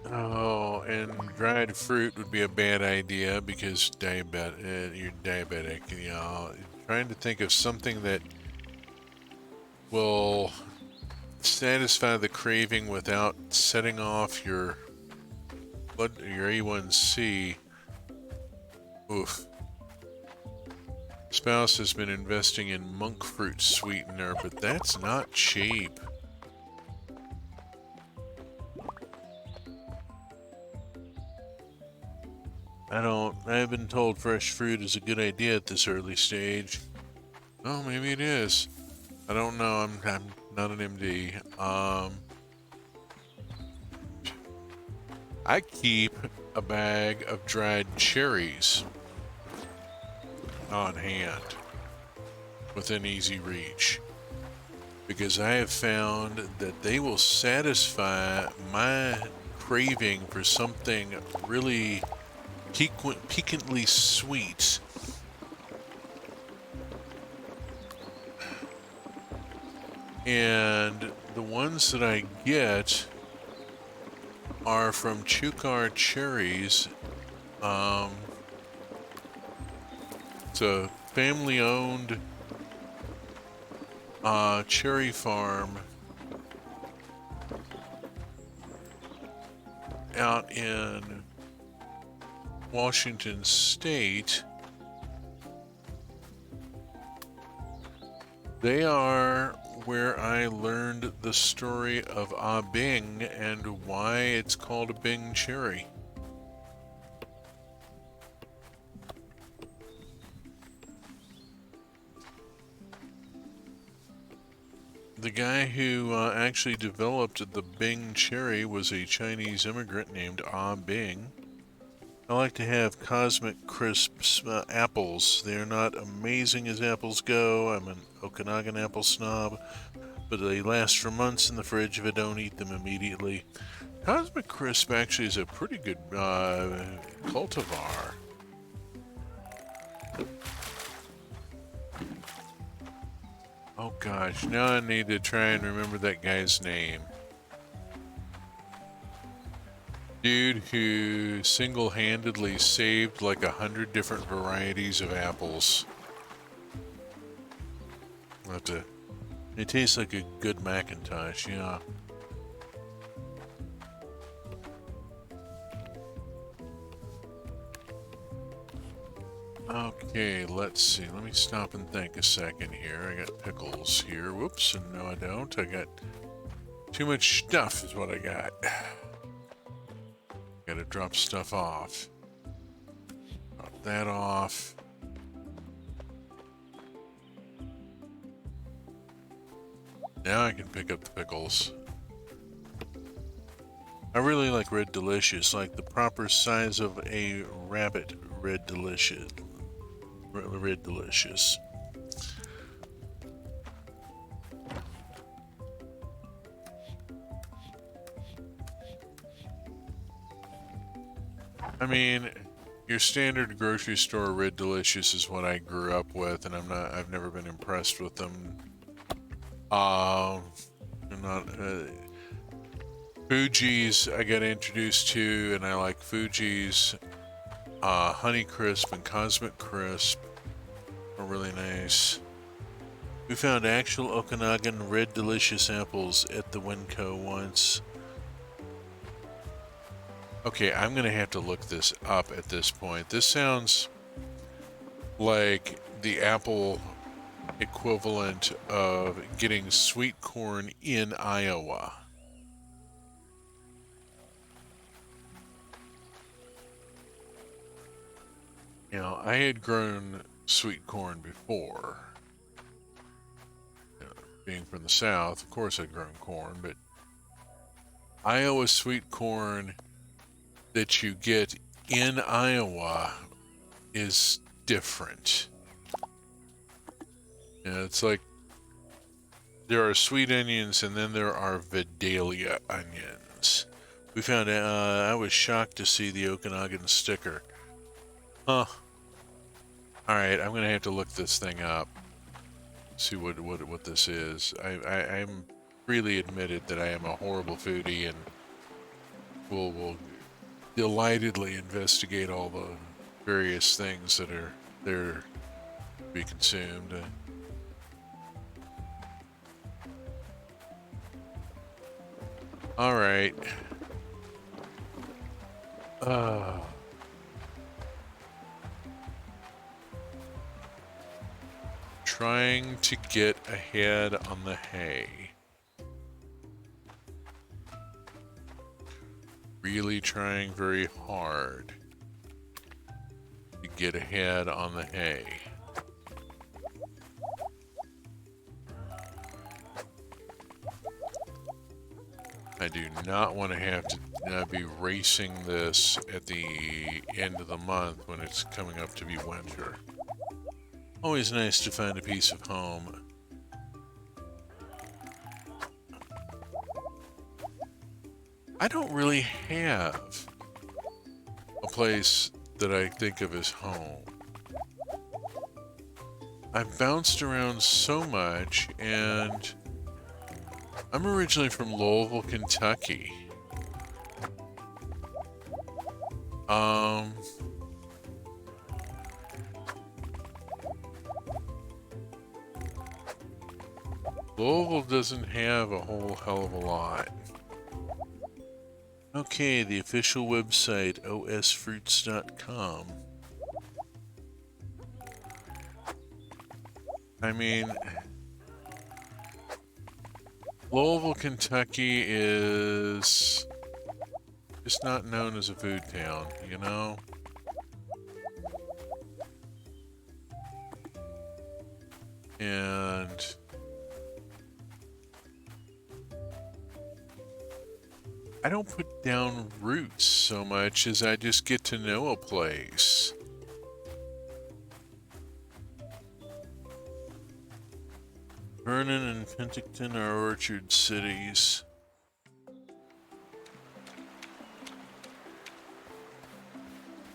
Oh, and dried fruit would be a bad idea because you're diabetic. You know, trying to think of something that will satisfy the craving without setting off your your A1C. Oof. Spouse has been investing in monk fruit sweetener, but that's not cheap. I have been told fresh fruit is a good idea at this early stage. Oh, maybe it is. I don't know. I'm not an MD. I keep a bag of dried cherries on hand within easy reach because I have found that they will satisfy my craving for something really piquantly sweet. And the ones that I get are from Chukar Cherries. It's a family-owned cherry farm out in Washington State. They are where I learned the story of Ah Bing and why it's called a Bing cherry. The guy who actually developed the Bing cherry was a Chinese immigrant named Ah Bing. I like to have Cosmic Crisps apples. They're not amazing as apples go. I'm an Okanagan apple snob, but they last for months in the fridge if I don't eat them immediately. Cosmic Crisp actually is a pretty good cultivar. Oh gosh, now I need to try and remember that guy's name. Dude who single-handedly saved like 100 different varieties of apples. I'll have to... It tastes like a good Macintosh, yeah. Okay, let's see. Let me stop and think a second here. I got pickles here. Whoops, and no I don't. I got too much stuff is what I got. Gotta drop stuff off. Drop that off. Now I can pick up the pickles. I really like Red Delicious, like the proper size of a rabbit. Red Delicious. Red Delicious. I mean, your standard grocery store Red Delicious is what I grew up with, and I've never been impressed with them. I'm not, Fuji's I got introduced to, and I like Fuji's. Honey Crisp and Cosmic Crisp are really nice. We found actual Okanagan Red Delicious apples at the Winco once. Okay, I'm gonna have to look this up at this point. This sounds like the apple equivalent of getting sweet corn in Iowa. You know, I had grown sweet corn before. You know, being from the South, of course I'd grown corn, but Iowa sweet corn that you get in Iowa is different. You know, it's like there are sweet onions and then there are Vidalia onions. We found I was shocked to see the Okanagan sticker. Huh. Alright, I'm gonna have to look this thing up. See what this is. I'm freely admitted that I am a horrible foodie and will delightedly investigate all the various things that are there to be consumed. Alright. Trying to get ahead on the hay. Really trying very hard to get ahead on the hay. I do not want to have to be racing this at the end of the month when it's coming up to be winter. Always nice to find a piece of home. I don't really have a place that I think of as home. I've bounced around so much, and I'm originally from Louisville, Kentucky. Louisville doesn't have a whole hell of a lot. Okay, the official website, osfruits.com. I mean, Louisville, Kentucky is just not known as a food town, you know? And I don't put down roots so much as I just get to know a place. Vernon and Penticton are orchard cities.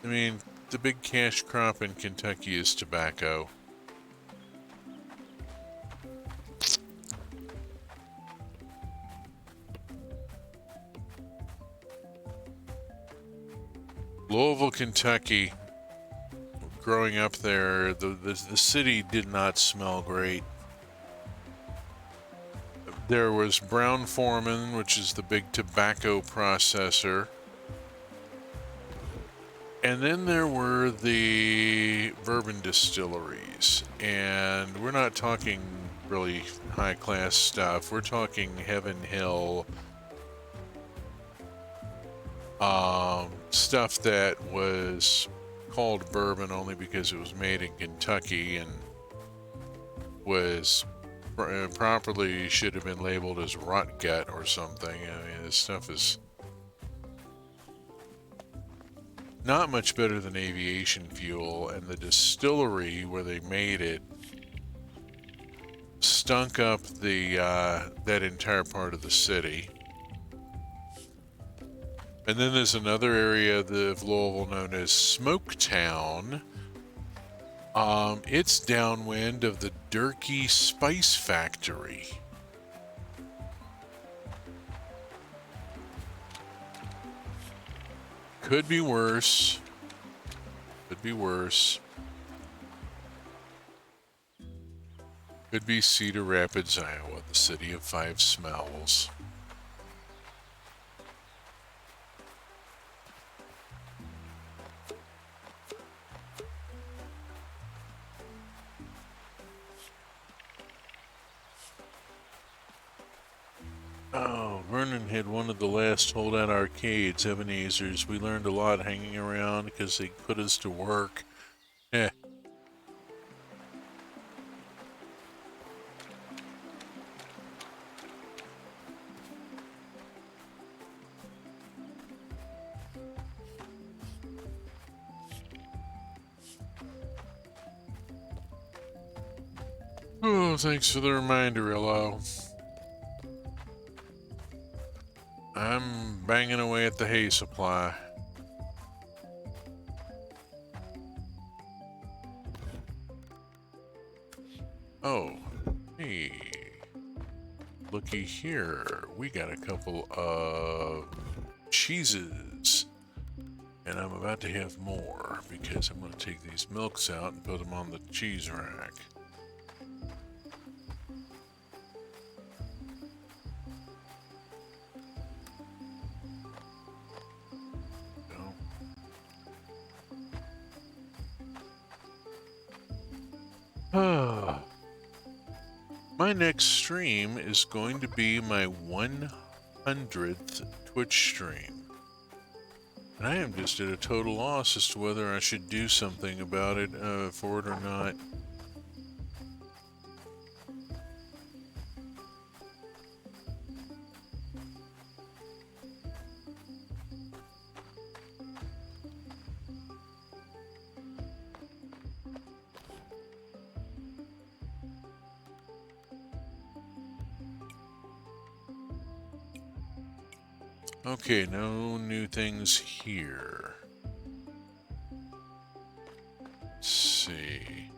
I mean, the big cash crop in Kentucky is tobacco. Louisville, Kentucky, growing up there, the city did not smell great. There was Brown Forman, which is the big tobacco processor. And then there were the bourbon distilleries. And we're not talking really high-class stuff. We're talking Heaven Hill, stuff that was called bourbon only because it was made in Kentucky and was properly should have been labeled as rot gut or something. I mean, this stuff is not much better than aviation fuel, and the distillery where they made it stunk up the that entire part of the city. And then there's another area of Louisville known as Smoketown. It's downwind of the Durkee Spice Factory. Could be worse. Could be worse. Could be Cedar Rapids, Iowa, the city of five smells. Oh, Vernon had one of the last holdout arcades, Ebenezer's. We learned a lot hanging around because they put us to work. Eh. Oh, thanks for the reminder, Illo. I'm banging away at the hay supply. Oh, hey. Looky here. We got a couple of cheeses. And I'm about to have more because I'm going to take these milks out and put them on the cheese rack. My next stream is going to be my 100th Twitch stream. And I am just at a total loss as to whether I should do something about it for it or not. Okay, no new things here. Let's see.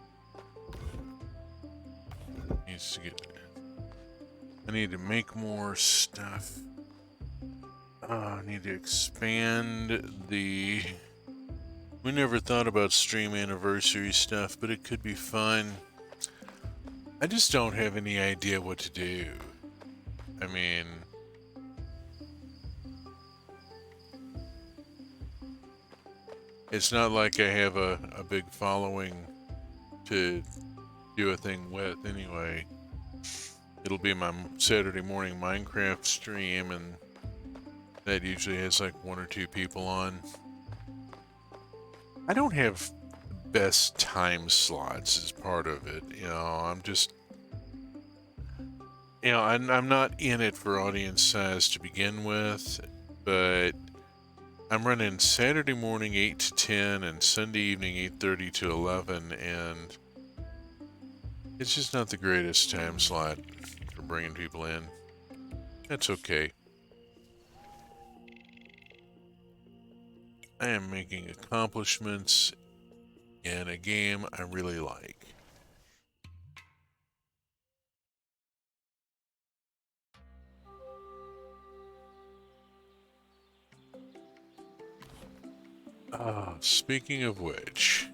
Needs to get. I need to make more stuff. I need to expand the. We never thought about stream anniversary stuff, but it could be fun. I just don't have any idea what to do. I mean. It's not like I have a big following to do a thing with anyway. It'll be my Saturday morning Minecraft stream, and that usually has like 1 or 2 people on. I don't have the best time slots as part of it, you know, I'm just... You know, I'm not in it for audience size to begin with, but... I'm running Saturday morning 8 to 10 and Sunday evening 8:30 to 11, and it's just not the greatest time slot for bringing people in. That's okay. I am making accomplishments in a game I really like. Speaking of which,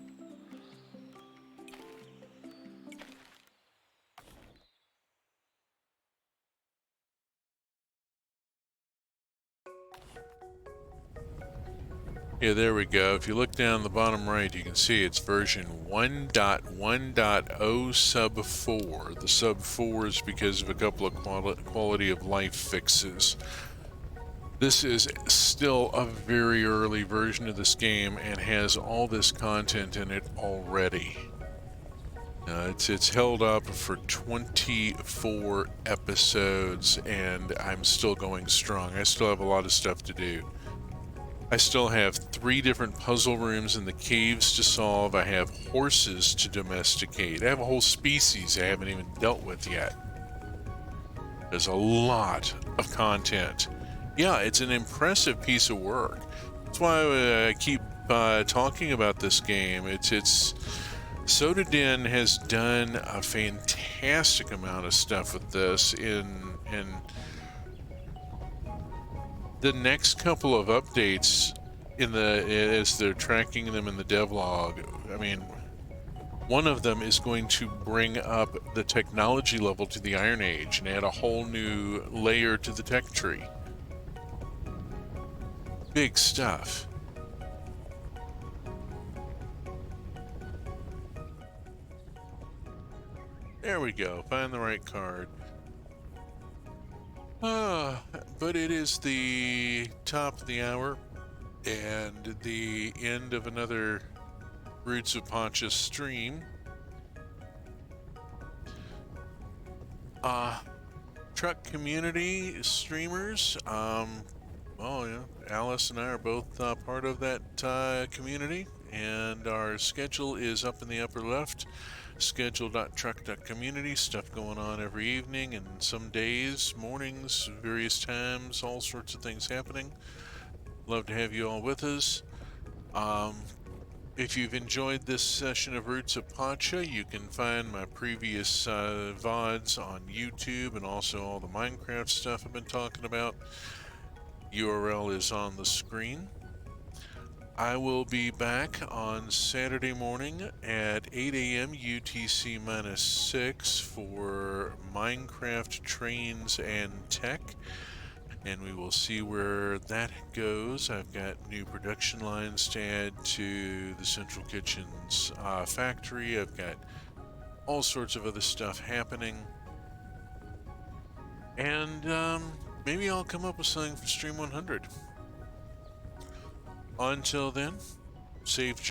yeah, there we go. If you look down the bottom right, you can see it's version 1.1.0 sub 4. The sub 4 is because of a couple of quality of life fixes. This is still a very early version of this game and has all this content in it already. It's held up for 24 episodes, and I'm still going strong. I still have a lot of stuff to do. I still have 3 different puzzle rooms in the caves to solve. I have horses to domesticate. I have a whole species I haven't even dealt with yet. There's a lot of content. Yeah, it's an impressive piece of work. That's why I keep talking about this game. It's Soda Den has done a fantastic amount of stuff with this in the next couple of updates as they're tracking them in the devlog. I mean, one of them is going to bring up the technology level to the Iron Age and add a whole new layer to the tech tree. Big stuff. There we go. Find the right card. But it is the top of the hour and the end of another Roots of Pacha stream. Truck community streamers. Oh yeah, Alice and I are both part of that community, and our schedule is up in the upper left. Schedule.truck.community, stuff going on every evening and some days, mornings, various times, all sorts of things happening. Love to have you all with us. If you've enjoyed this session of Roots of Pacha, you can find my previous VODs on YouTube and also all the Minecraft stuff I've been talking about. URL is on the screen. I will be back on Saturday morning at 8 a.m. UTC-6 for Minecraft Trains and Tech, and we will see where that goes. I've got new production lines to add to the Central Kitchen's factory. I've got all sorts of other stuff happening, and maybe I'll come up with something for Stream 100. Until then, safe